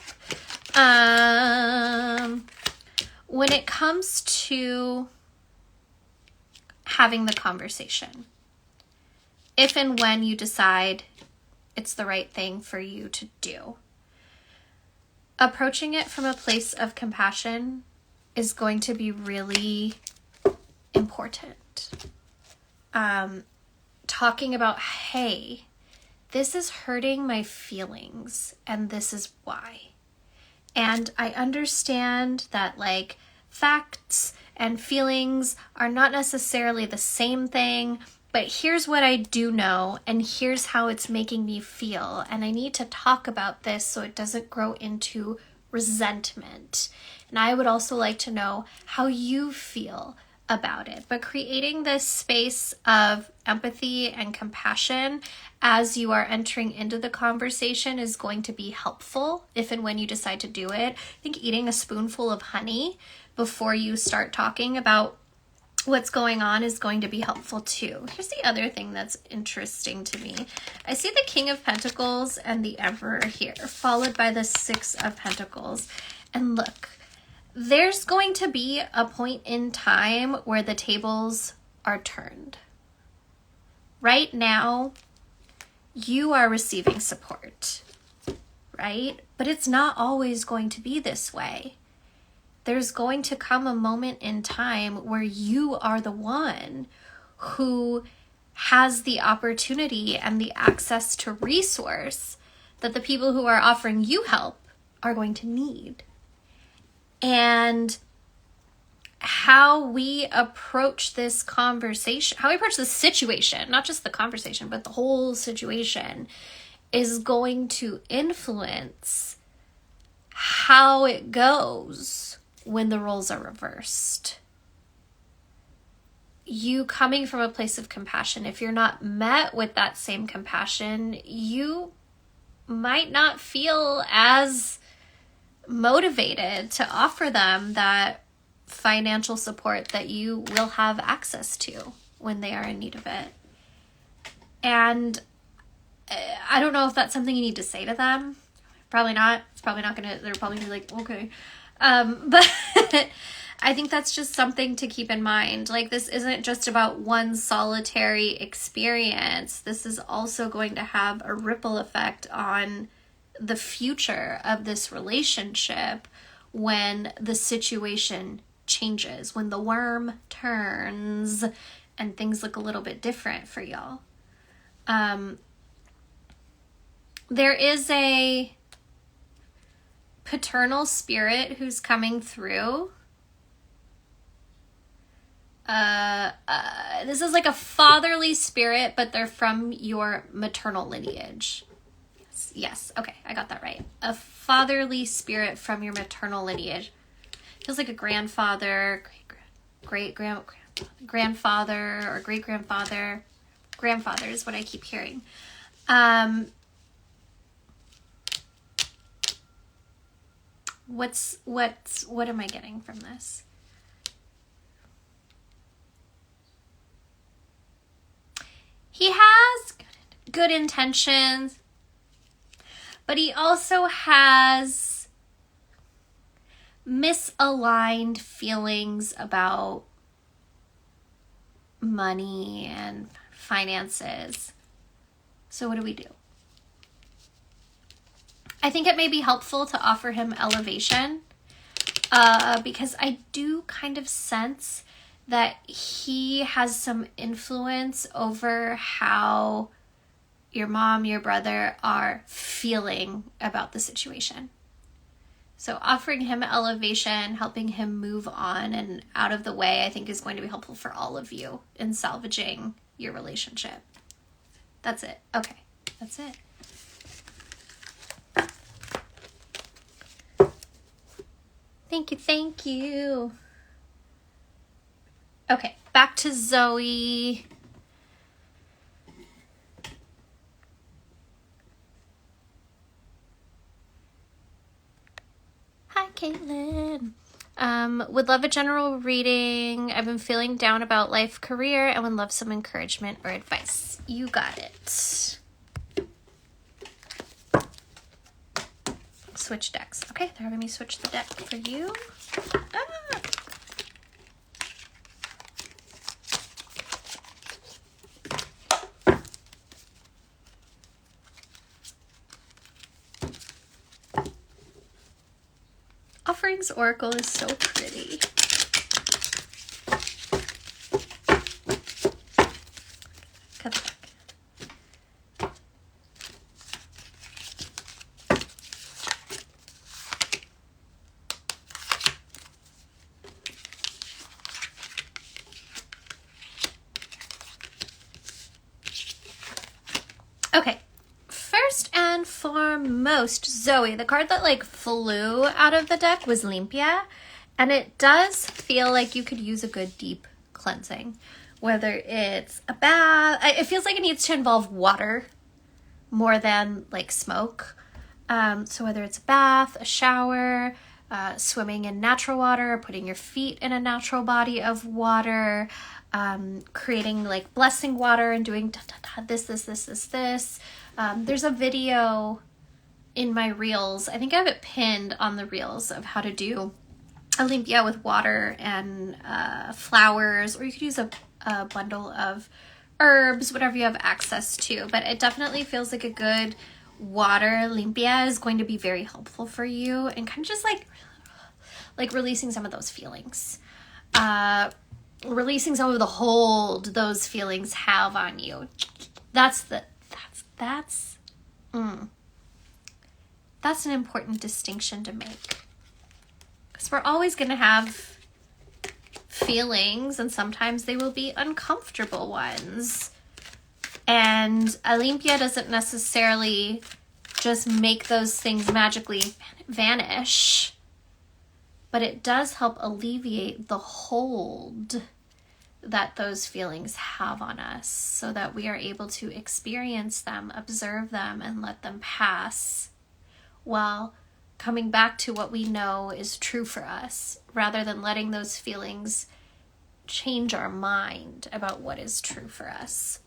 When it comes to having the conversation, if and when you decide it's the right thing for you to do, approaching it from a place of compassion is going to be really important. Talking about, hey, this is hurting my feelings and this is why. And I understand that like facts and feelings are not necessarily the same thing, but here's what I do know and here's how it's making me feel. And I need to talk about this so it doesn't grow into resentment. And I would also like to know how you feel about it, but creating this space of empathy and compassion as you are entering into the conversation is going to be helpful if and when you decide to do it. I think eating a spoonful of honey before you start talking about what's going on is going to be helpful too. Here's the other thing that's interesting to me. I see the King of Pentacles and the Emperor here, followed by the Six of Pentacles. And look, there's going to be a point in time where the tables are turned. Right now, you are receiving support, right? But it's not always going to be this way. There's going to come a moment in time where you are the one who has the opportunity and the access to resource that the people who are offering you help are going to need. And how we approach this conversation, how we approach this situation, not just the conversation, but the whole situation, is going to influence how it goes when the roles are reversed. You coming from a place of compassion, if you're not met with that same compassion, you might not feel as motivated to offer them that financial support that you will have access to when they are in need of it. And I don't know if that's something you need to say to them. Probably not. It's probably not gonna, they're probably gonna be like, okay. But I think that's just something to keep in mind. Like, this isn't just about one solitary experience. This is also going to have a ripple effect on the future of this relationship when the situation changes, when the worm turns and things look a little bit different for y'all. There is a paternal spirit who's coming through. This is like a fatherly spirit, but they're from your maternal lineage. Yes, okay, I got that right. A fatherly spirit from your maternal lineage. Feels like a grandfather, grandfather, or great-grandfather. Grandfather is what I keep hearing. What am I getting from this? He has good intentions, but he also has misaligned feelings about money and finances. So what do we do? I think it may be helpful to offer him elevation, because I do kind of sense that he has some influence over how your mom, your brother are feeling about the situation. So offering him elevation, helping him move on and out of the way, I think is going to be helpful for all of you in salvaging your relationship. That's it. Okay, that's it. Thank you. Okay, back to Zoe. Hi, Caitlin. Would love a general reading. I've been feeling down about life, career, and would love some encouragement or advice. You got it. Switch decks. Okay, they're having me switch the deck for you. Offerings Oracle is so pretty. Cut the deck. Okay, first and foremost, Zoe, the card that like flew out of the deck was Limpia, and it does feel like you could use a good deep cleansing, whether it's a bath. It feels like it needs to involve water more than like smoke. So whether it's a bath, a shower, swimming in natural water, putting your feet in a natural body of water, creating like blessing water and doing this. There's a video in my reels. I think I have it pinned on the reels of how to do Olympia with water and flowers, or you could use a bundle of herbs, whatever you have access to. But it definitely feels like a good water Olympia is going to be very helpful for you, and kind of just like releasing some of those feelings, releasing some of the hold those feelings have on you. That's an important distinction to make, because we're always going to have feelings, and sometimes they will be uncomfortable ones. And Olympia doesn't necessarily just make those things magically vanish, but it does help alleviate the hold that those feelings have on us, so that we are able to experience them, observe them, and let them pass, while coming back to what we know is true for us, rather than letting those feelings change our mind about what is true for us.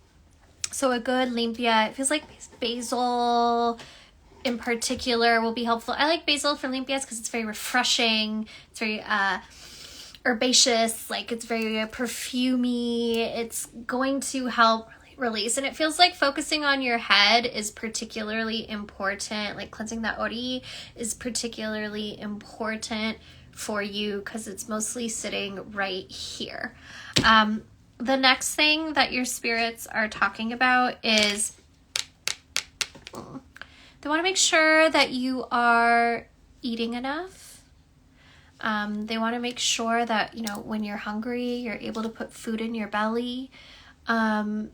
So a good Olympia, it feels like basil in particular will be helpful. I like basil for Olympias because it's very refreshing. It's very herbaceous, like it's very perfumey. It's going to help release, and it feels like focusing on your head is particularly important. Like cleansing that ori is particularly important for you because it's mostly sitting right here. The next thing that your spirits are talking about is they want to make sure that you are eating enough. They want to make sure that, you know, when you're hungry, you're able to put food in your belly. They're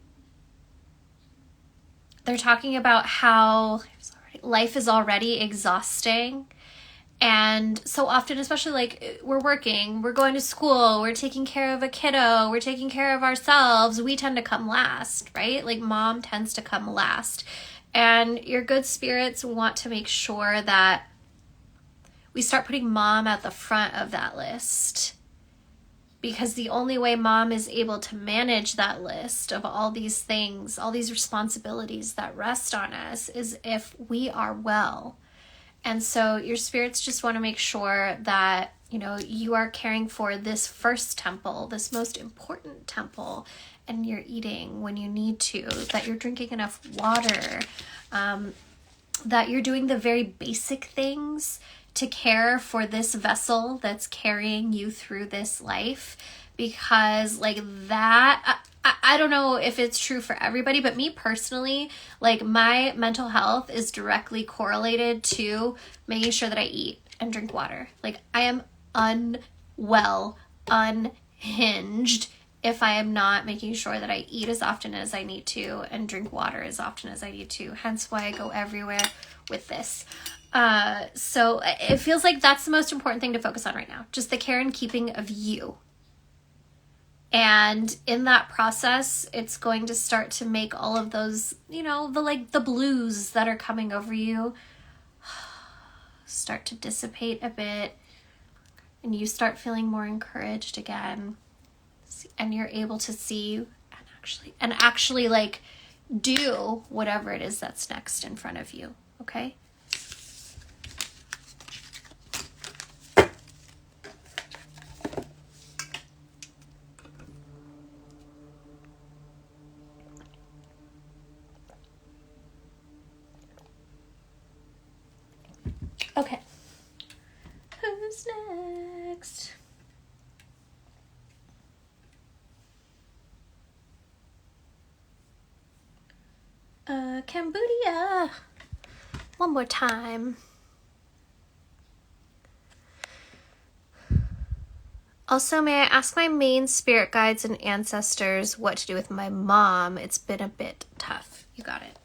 talking about how life is already exhausting. And so often, especially like we're working, we're going to school, we're taking care of a kiddo, we're taking care of ourselves, we tend to come last, right? Like mom tends to come last. And your good spirits want to make sure that we start putting mom at the front of that list. Because the only way mom is able to manage that list of all these things, all these responsibilities that rest on us, is if we are well. And so your spirits just want to make sure that, you know, you are caring for this first temple, this most important temple, and you're eating when you need to, that you're drinking enough water, that you're doing the very basic things to care for this vessel that's carrying you through this life. Because like that, I don't know if it's true for everybody, but me personally, like my mental health is directly correlated to making sure that I eat and drink water. Like I am unwell, unhinged if I am not making sure that I eat as often as I need to and drink water as often as I need to. Hence why I go everywhere with this. So it feels like that's the most important thing to focus on right now. Just the care and keeping of you. And in that process, it's going to start to make all of those, you know, the blues that are coming over you start to dissipate a bit, and you start feeling more encouraged again, and you're able to see and actually like do whatever it is that's next in front of you. Okay? Okay. Who's next? Cambodia. One more time. Also, may I ask my main spirit guides and ancestors what to do with my mom? It's been a bit tough. You got it.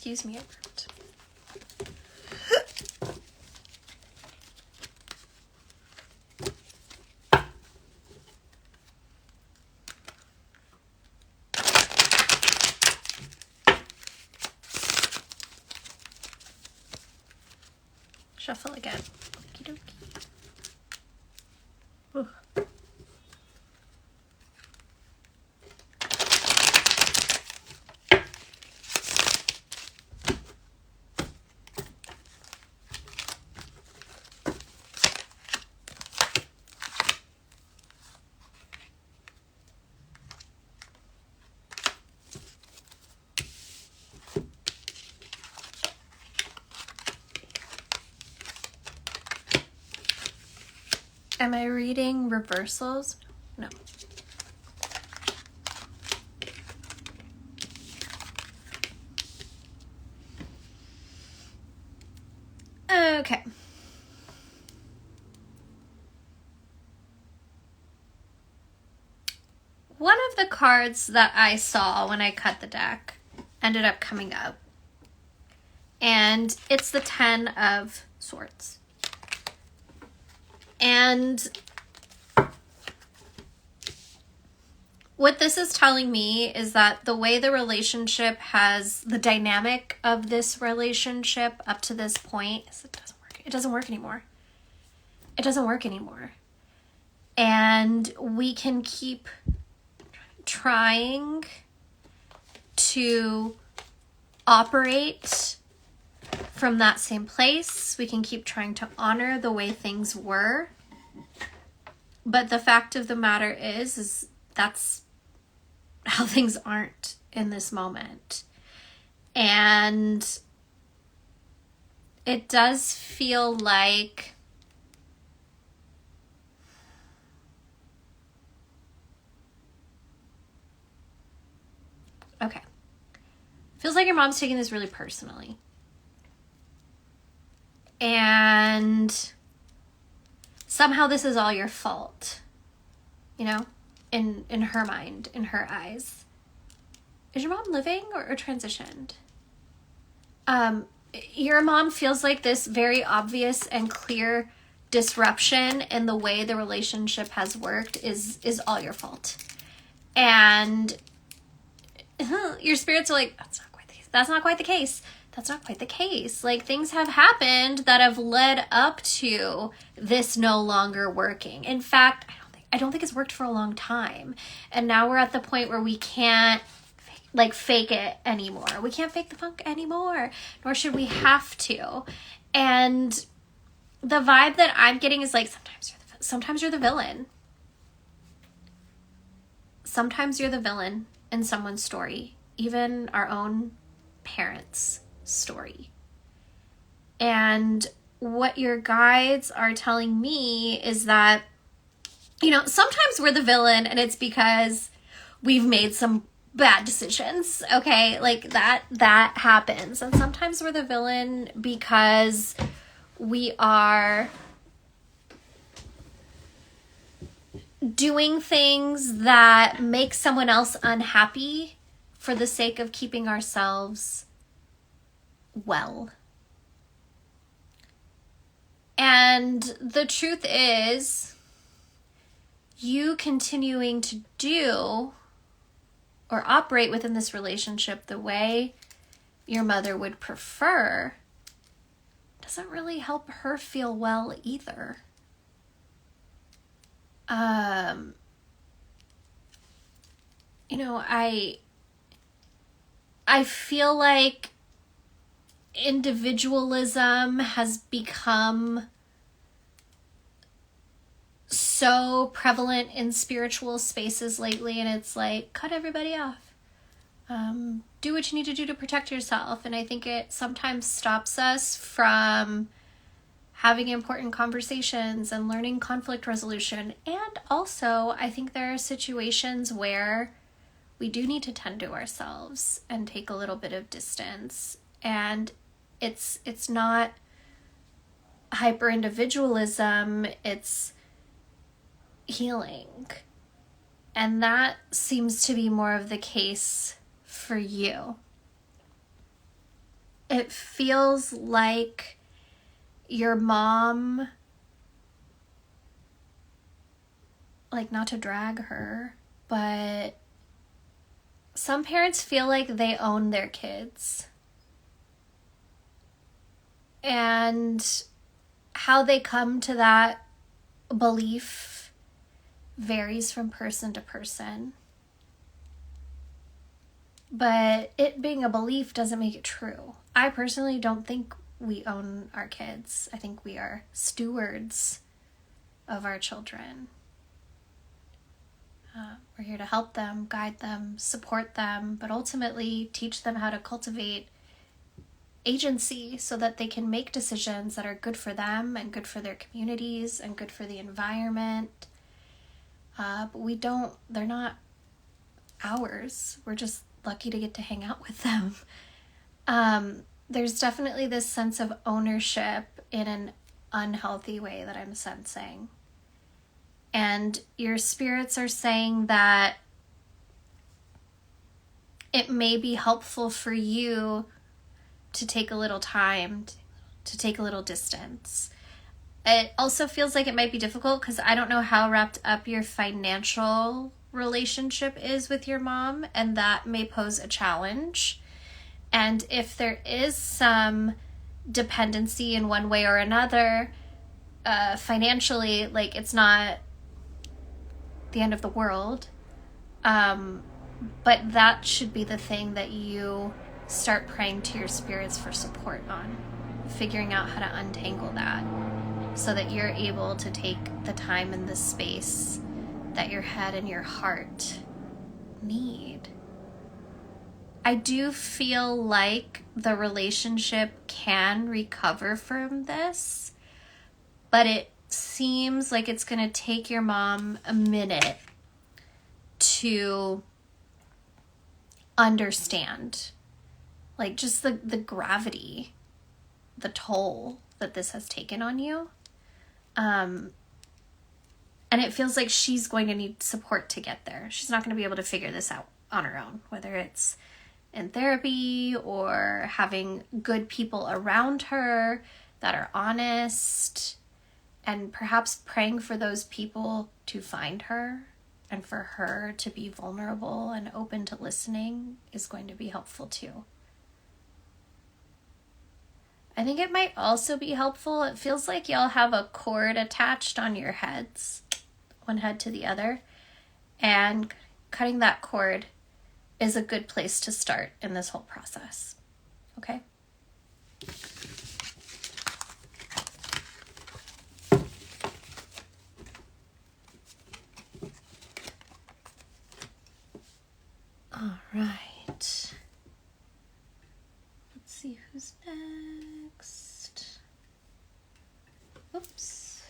Excuse me, I burped. Shuffle again. Okie dokie. Ooh. Am I reading reversals? No. Okay. One of the cards that I saw when I cut the deck ended up coming up. And it's the 10 of Swords. And what this is telling me is that the way the relationship has, the dynamic of this relationship up to this point, is it doesn't work. It doesn't work anymore. It doesn't work anymore. And we can keep trying to operate from that same place. We can keep trying to honor the way things were. But the fact of the matter is that's how things aren't in this moment. And it does feel like okay. Feels like your mom's taking this really personally. And somehow this is all your fault, you know, in her mind, in her eyes. Is your mom living or transitioned? Your mom feels like this very obvious and clear disruption in the way the relationship has worked is all your fault. And your spirits are like, that's not quite the case. That's not quite the case. That's not quite the case. Like, things have happened that have led up to this no longer working. In fact, I don't think it's worked for a long time. And now we're at the point where we can't fake it anymore. We can't fake the funk anymore, nor should we have to. And the vibe that I'm getting is like, sometimes you're the villain. Sometimes you're the villain in someone's story, even our own parents' story. And what your guides are telling me is that, you know, sometimes we're the villain and it's because we've made some bad decisions, okay? Like that happens. And sometimes we're the villain because we are doing things that make someone else unhappy for the sake of keeping ourselves well. And the truth is, you continuing to do or operate within this relationship the way your mother would prefer doesn't really help her feel well either. You know, I feel like individualism has become so prevalent in spiritual spaces lately, and it's like, cut everybody off. Do what you need to do to protect yourself. And I think it sometimes stops us from having important conversations and learning conflict resolution. And also, I think there are situations where we do need to tend to ourselves and take a little bit of distance. And it's not hyper-individualism, it's healing. And that seems to be more of the case for you. it feels like your mom, like, not to drag her, but some parents feel like they own their kids. And how they come to that belief varies from person to person. But it being a belief doesn't make it true. I personally don't think we own our kids. I think we are stewards of our children. We're here to help them, guide them, support them, but ultimately teach them how to cultivate agency so that they can make decisions that are good for them and good for their communities and good for the environment. But they're not ours. We're just lucky to get to hang out with them. There's definitely this sense of ownership in an unhealthy way that I'm sensing. And your spirits are saying that it may be helpful for you to take a little time, to take a little distance. It also feels like it might be difficult because I don't know how wrapped up your financial relationship is with your mom, and that may pose a challenge. And if there is some dependency in one way or another, financially, like, it's not the end of the world. But that should be the thing that you start praying to your spirits for support on, figuring out how to untangle that so that you're able to take the time and the space that your head and your heart need. I do feel like the relationship can recover from this, but it seems like it's going to take your mom a minute to understand, like, just the gravity, the toll that this has taken on you. And it feels like she's going to need support to get there. She's not going to be able to figure this out on her own, whether it's in therapy or having good people around her that are honest, and perhaps praying for those people to find her and for her to be vulnerable and open to listening is going to be helpful too. I think it might also be helpful. It feels like y'all have a cord attached on your heads, one head to the other, and cutting that cord is a good place to start in this whole process. Okay? All right. Let's see who's next. Oops.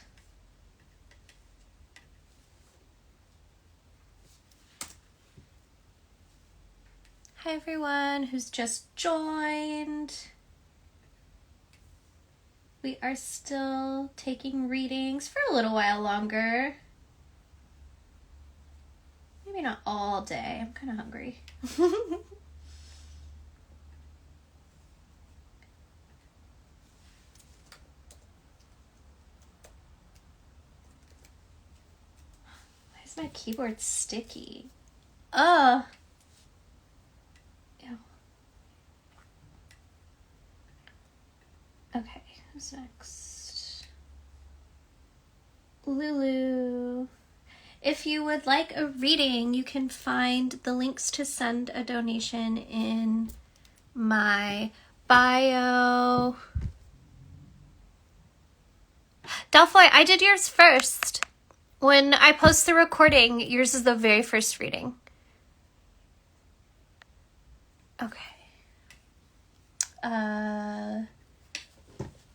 Hi everyone who's just joined. We are still taking readings for a little while longer. Maybe not all day. I'm kind of hungry. Why is my keyboard sticky? Ew. Okay, who's next? Lulu. If you would like a reading, you can find the links to send a donation in my bio. Delphi, I did yours first. When I post the recording, yours is the very first reading. Okay.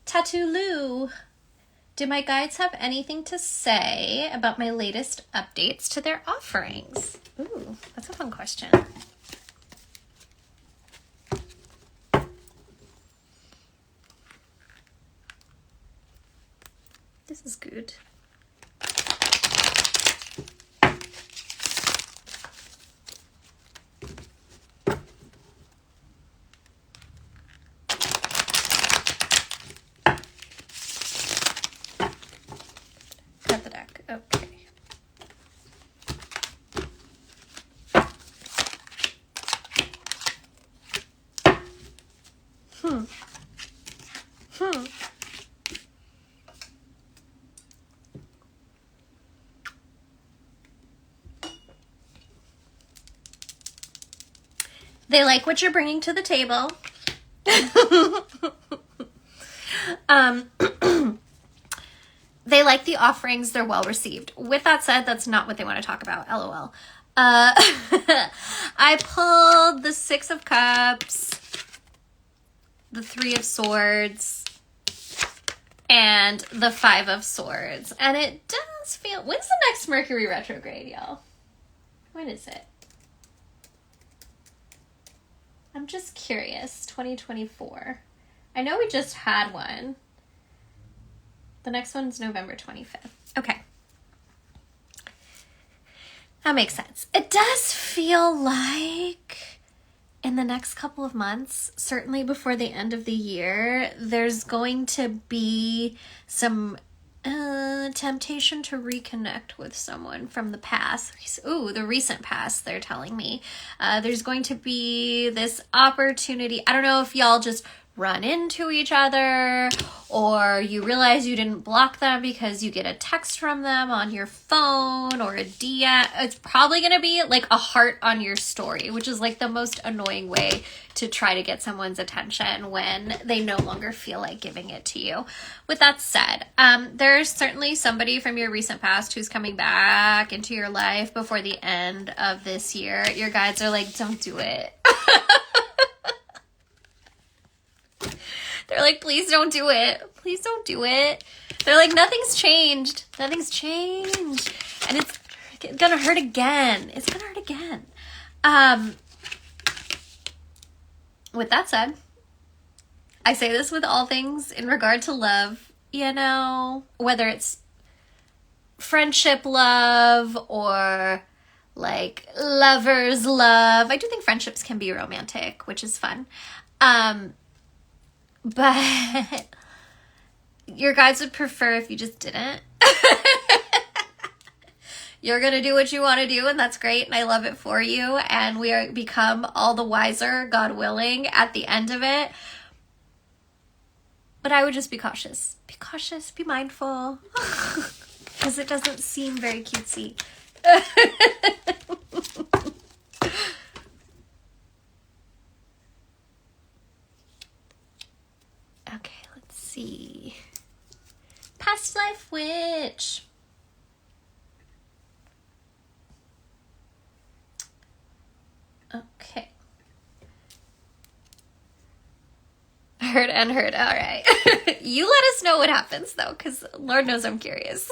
Tatulu. Do my guides have anything to say about my latest updates to their offerings? Ooh, that's a fun question. This is good. They like what you're bringing to the table. They like the offerings. They're well received. With that said, that's not what they want to talk about. LOL. I pulled the Six of Cups, the Three of Swords, and the Five of Swords. And it does feel... When's the next Mercury retrograde, y'all? When is it? I'm just curious. 2024. I know we just had one. The next one's November 25th. Okay. That makes sense. It does feel like in the next couple of months, certainly before the end of the year, there's going to be some temptation to reconnect with someone from the past. Ooh, the recent past, they're telling me. There's going to be this opportunity. I don't know if y'all just run into each other or you realize you didn't block them because you get a text from them on your phone or a DM. It's probably going to be like a heart on your story, which is like the most annoying way to try to get someone's attention when they no longer feel like giving it to you. With that said, there's certainly somebody from your recent past who's coming back into your life before the end of this year. Your guides are like, don't do it. They're like, please don't do it. Please don't do it. They're like, nothing's changed. Nothing's changed. And it's gonna hurt again. It's gonna hurt again. With that said, I say this with all things in regard to love, you know, whether it's friendship love or like lovers love. I do think friendships can be romantic, which is fun. But your guides would prefer if you just didn't. You're going to do what you want to do, and that's great, and I love it for you, and we are become all the wiser, God willing, at the end of it. But I would just be cautious. Be cautious, be mindful, because it doesn't seem very cutesy. Okay, let's see. Past life witch. Okay. Heard and heard. All right. You let us know what happens, though, because Lord knows I'm curious.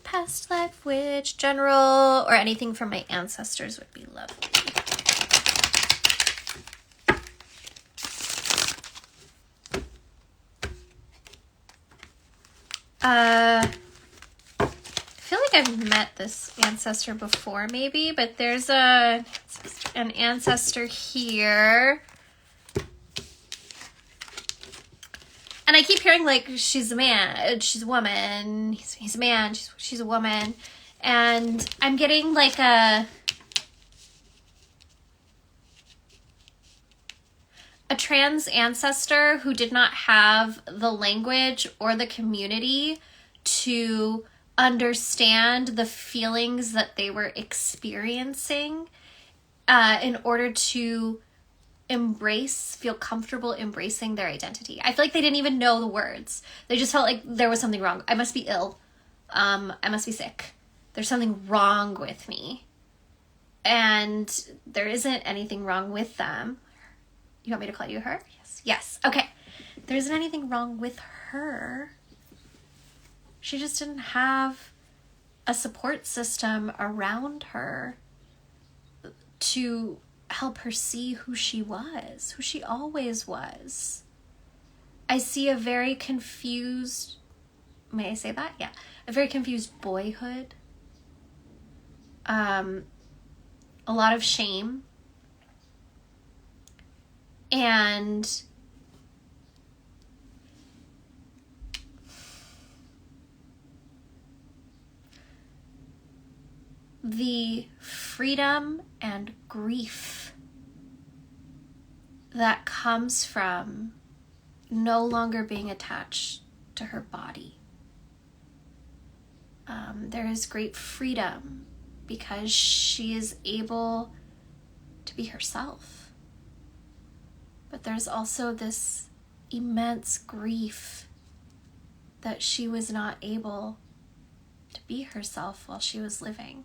Past life witch, general, or anything from my ancestors would be lovely. I feel like I've met this ancestor before, maybe, but there's an ancestor here. And I keep hearing, like, she's a man, she's a woman, he's a man, she's a woman. And I'm getting, like, a trans ancestor who did not have the language or the community to understand the feelings that they were experiencing in order to feel comfortable embracing their identity. I feel like they didn't even know the words. They just felt like there was something wrong. I must be ill. I must be sick. There's something wrong with me. And there isn't anything wrong with them. You want me to call you her? Yes. Yes. Okay. There isn't anything wrong with her. She just didn't have a support system around her to help her see who she was, who she always was. I see a very confused, may I say that? Yeah. A very confused boyhood. A lot of shame. And the freedom and grief that comes from no longer being attached to her body. There is great freedom because she is able to be herself. But there's also this immense grief that she was not able to be herself while she was living.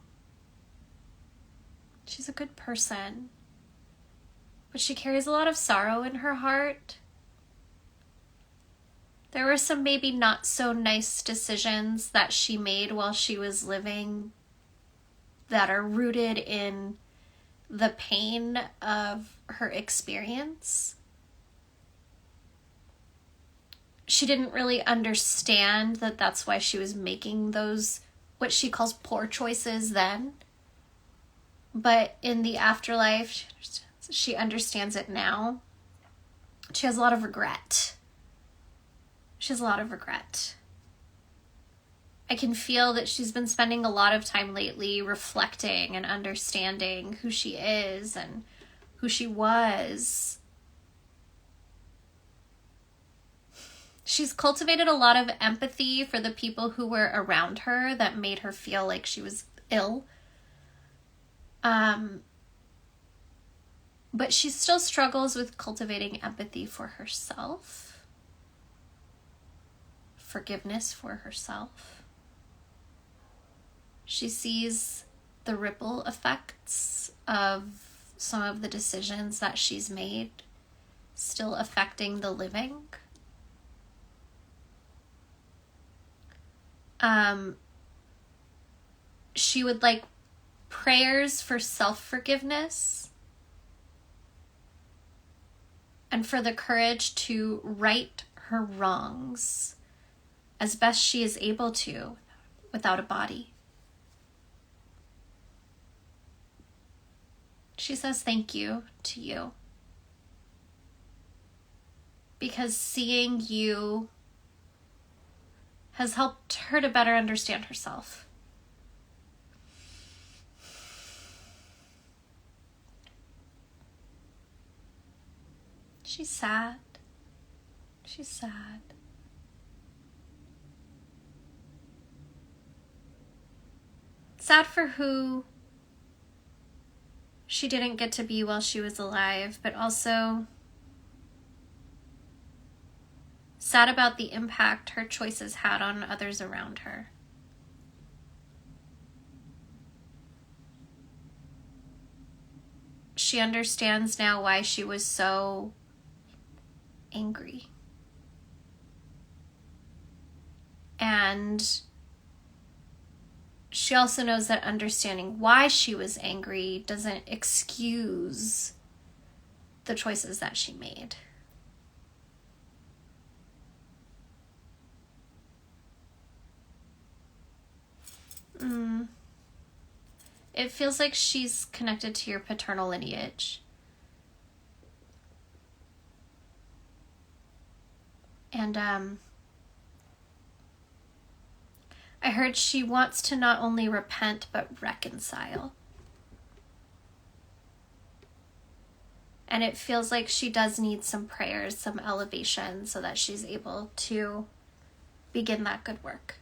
She's a good person, but she carries a lot of sorrow in her heart. There were some maybe not so nice decisions that she made while she was living that are rooted in the pain of her experience. She didn't really understand that that's why she was making those, what she calls poor choices then. But in the afterlife, she understands it now. She has a lot of regret. She has a lot of regret. I can feel that she's been spending a lot of time lately reflecting and understanding who she is and who she was. She's cultivated a lot of empathy for the people who were around her that made her feel like she was ill. But she still struggles with cultivating empathy for herself. Forgiveness for herself. She sees the ripple effects of some of the decisions that she's made still affecting the living. She would like prayers for self-forgiveness and for the courage to right her wrongs as best she is able to without a body. She says thank you to you because seeing you has helped her to better understand herself. She's sad. She's sad. Sad for who she didn't get to be while she was alive, but also sad about the impact her choices had on others around her. She understands now why she was so angry. And she also knows that understanding why she was angry doesn't excuse the choices that she made. It feels like she's connected to your paternal lineage. And I heard she wants to not only repent, but reconcile. And it feels like she does need some prayers, some elevation, so that she's able to begin that good work.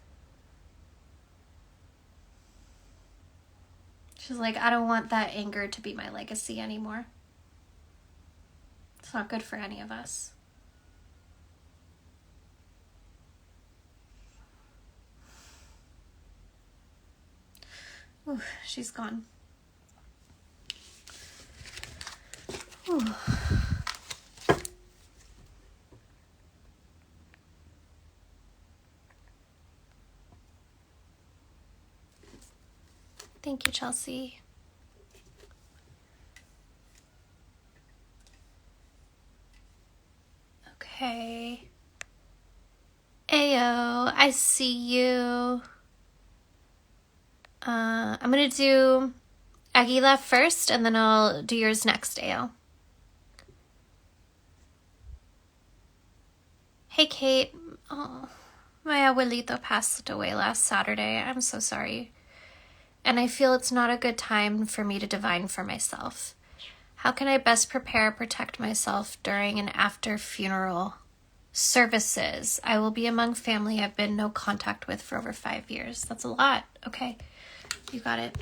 She's like, I don't want that anger to be my legacy anymore. It's not good for any of us. Ooh, she's gone. Ooh. Thank you, Chelsea. Okay. Ayo, I see you. I'm going to do Aguila first, and then I'll do yours next, Ayo. Hey, Kate. Oh, my abuelito passed away last Saturday. I'm so sorry. and I feel it's not a good time for me to divine for myself. How can I best prepare, protect myself during and after funeral services? I will be among family I've been no contact with for over 5 years. That's a lot. Okay, you got it.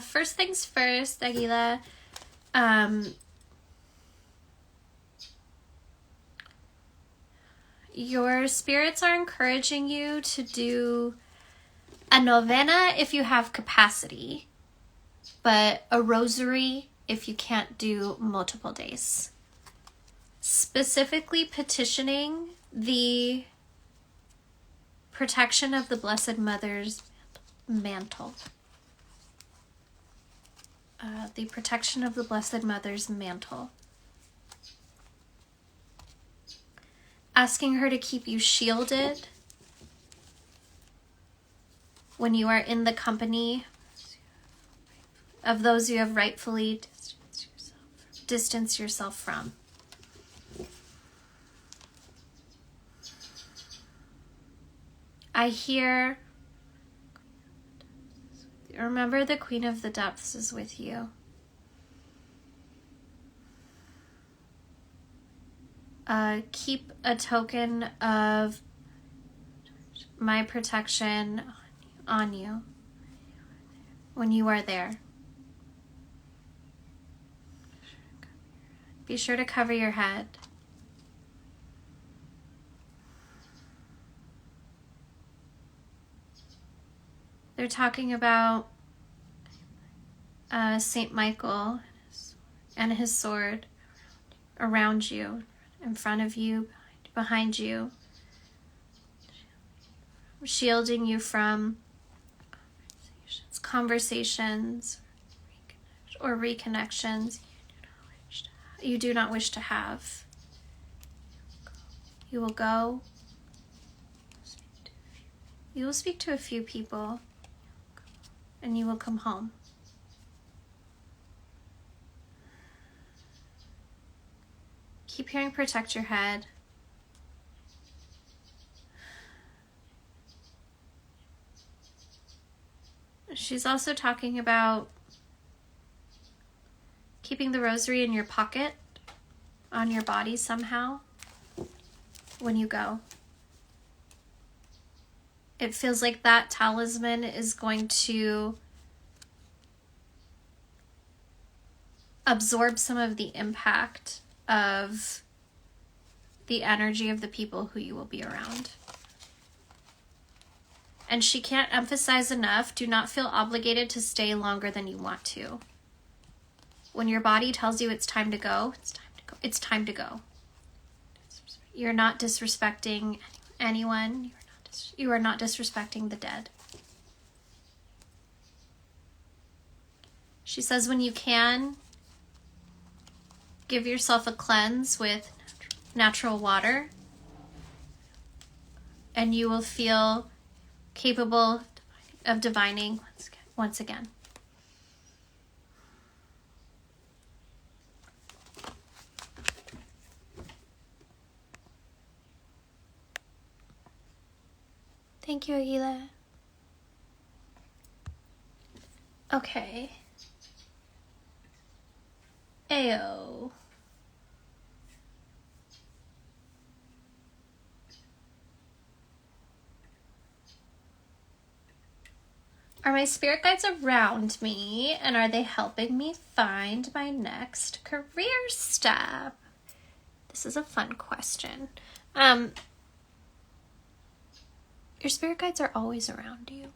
First things first, Aguila. Your spirits are encouraging you to do a novena if you have capacity, but a rosary if you can't do multiple days. Specifically petitioning the protection of the Blessed Mother's mantle. The protection of the Blessed Mother's mantle. Asking her to keep you shielded when you are in the company of those you have rightfully distanced yourself from. I hear, remember the Queen of the Depths is with you. Keep a token of my protection on you when you are there. Be sure to cover your head. They're talking about Saint Michael and his sword around you, in front of you, behind you, shielding you from conversations or reconnections you do not wish to have. You will go. You will speak to a few people, and you will come home. Keep hearing protect your head. She's also talking about keeping the rosary in your pocket, on your body somehow, when you go. It feels like that talisman is going to absorb some of the impact of the energy of the people who you will be around. And she can't emphasize enough, do not feel obligated to stay longer than you want to. When your body tells you it's time to go, it's time to go. It's time to go. You're not disrespecting anyone. You are not disrespecting the dead. She says when you can, give yourself a cleanse with natural water, and you will feel capable of divining once again. Thank you, Aguila. Okay. Ayo. Are my spirit guides around me, and are they helping me find my next career step? This is a fun question. Your spirit guides are always around you.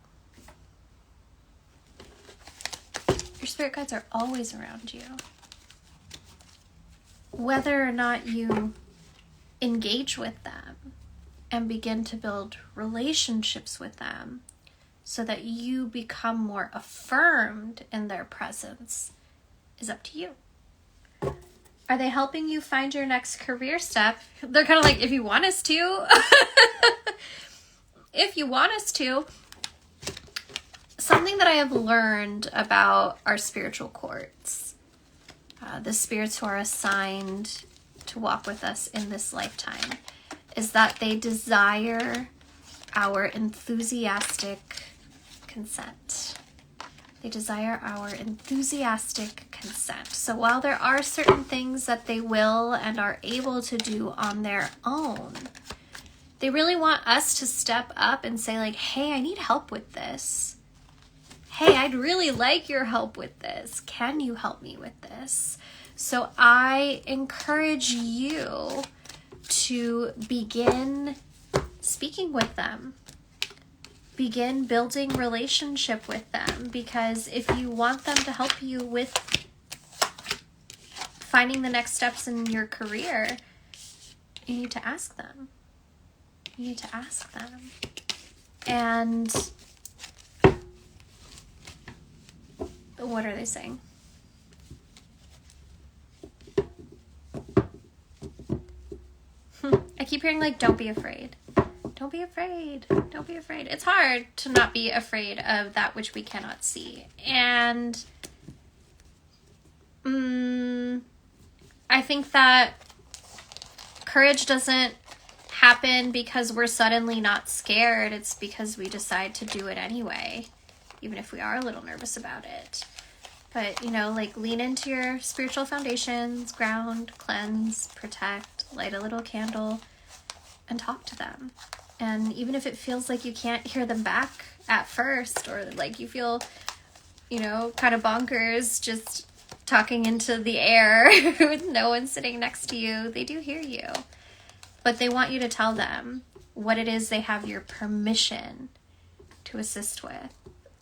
Your spirit guides are always around you. Whether or not you engage with them and begin to build relationships with them so that you become more affirmed in their presence is up to you. Are they helping you find your next career step? They're kind of like, if you want us to. If you want us to. something that I have learned about our spiritual courts, the spirits who are assigned to walk with us in this lifetime, is that they desire our enthusiastic consent. They desire our enthusiastic consent. So while there are certain things that they will and are able to do on their own, they really want us to step up and say like, hey, I need help with this. Hey, I'd really like your help with this. Can you help me with this? So I encourage you to begin speaking with them. Begin building relationship with them, because if you want them to help you with finding the next steps in your career, you need to ask them. You need to ask them. And what are they saying? I keep hearing like, don't be afraid. Don't be afraid. Don't be afraid. It's hard to not be afraid of that which we cannot see. And I think that courage doesn't happen because we're suddenly not scared. It's because we decide to do it anyway, even if we are a little nervous about it. But, you know, like lean into your spiritual foundations, ground, cleanse, protect, light a little candle, and talk to them. And even if it feels like you can't hear them back at first, or like you feel, you know, kind of bonkers just talking into the air with no one sitting next to you, they do hear you. But they want you to tell them what it is they have your permission to assist with.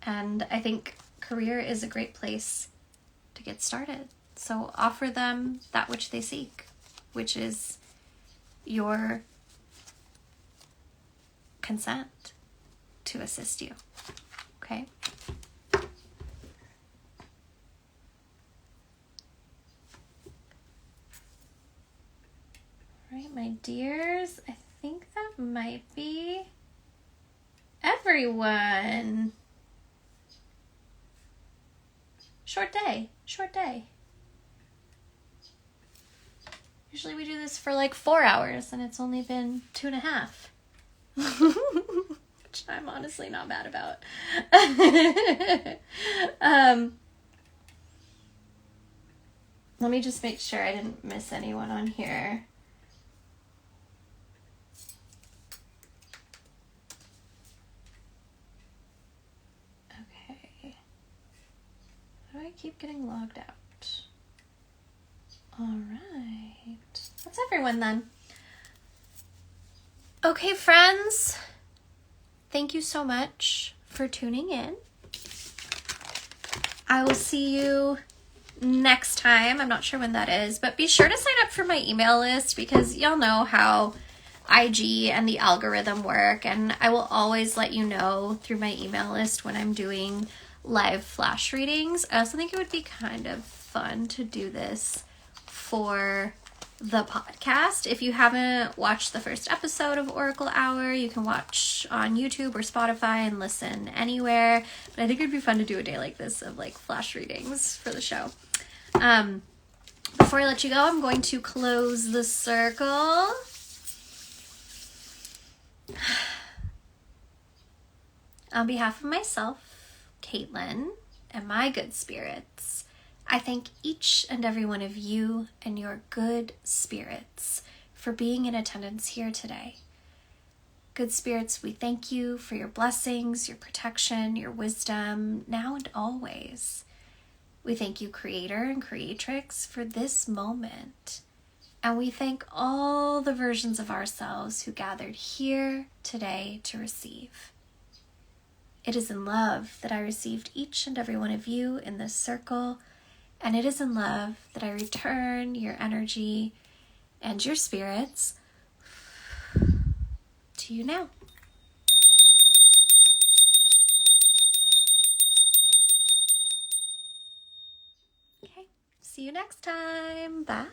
And I think career is a great place to get started. So offer them that which they seek, which is your consent to assist you. Okay? All right, my dears, I think that might be everyone. Short day. Usually we do this for like 4 hours, and it's only been 2.5. Which I'm honestly not mad about. Let me just make sure I didn't miss anyone on here. Okay. How do I keep getting logged out? All right. That's everyone then. Okay, friends. Thank you so much for tuning in. I will see you next time. I'm not sure when that is, but be sure to sign up for my email list, because y'all know how IG and the algorithm work, and I will always let you know through my email list when I'm doing live flash readings. I also think it would be kind of fun to do this for the podcast. If you haven't watched the first episode of Oracle Hour, you can watch on YouTube or Spotify and listen anywhere. But I think it'd be fun to do a day like this of like flash readings for the show. Before I let you go, I'm going to close the circle. On behalf of myself, Caitlin, and my good spirits, I thank each and every one of you and your good spirits for being in attendance here today. Good spirits, we thank you for your blessings, your protection, your wisdom, now and always. We thank you, Creator and Creatrix, for this moment. And we thank all the versions of ourselves who gathered here today to receive. It is in love that I received each and every one of you in this circle, and it is in love that I return your energy and your spirits to you now. Okay, see you next time. Bye.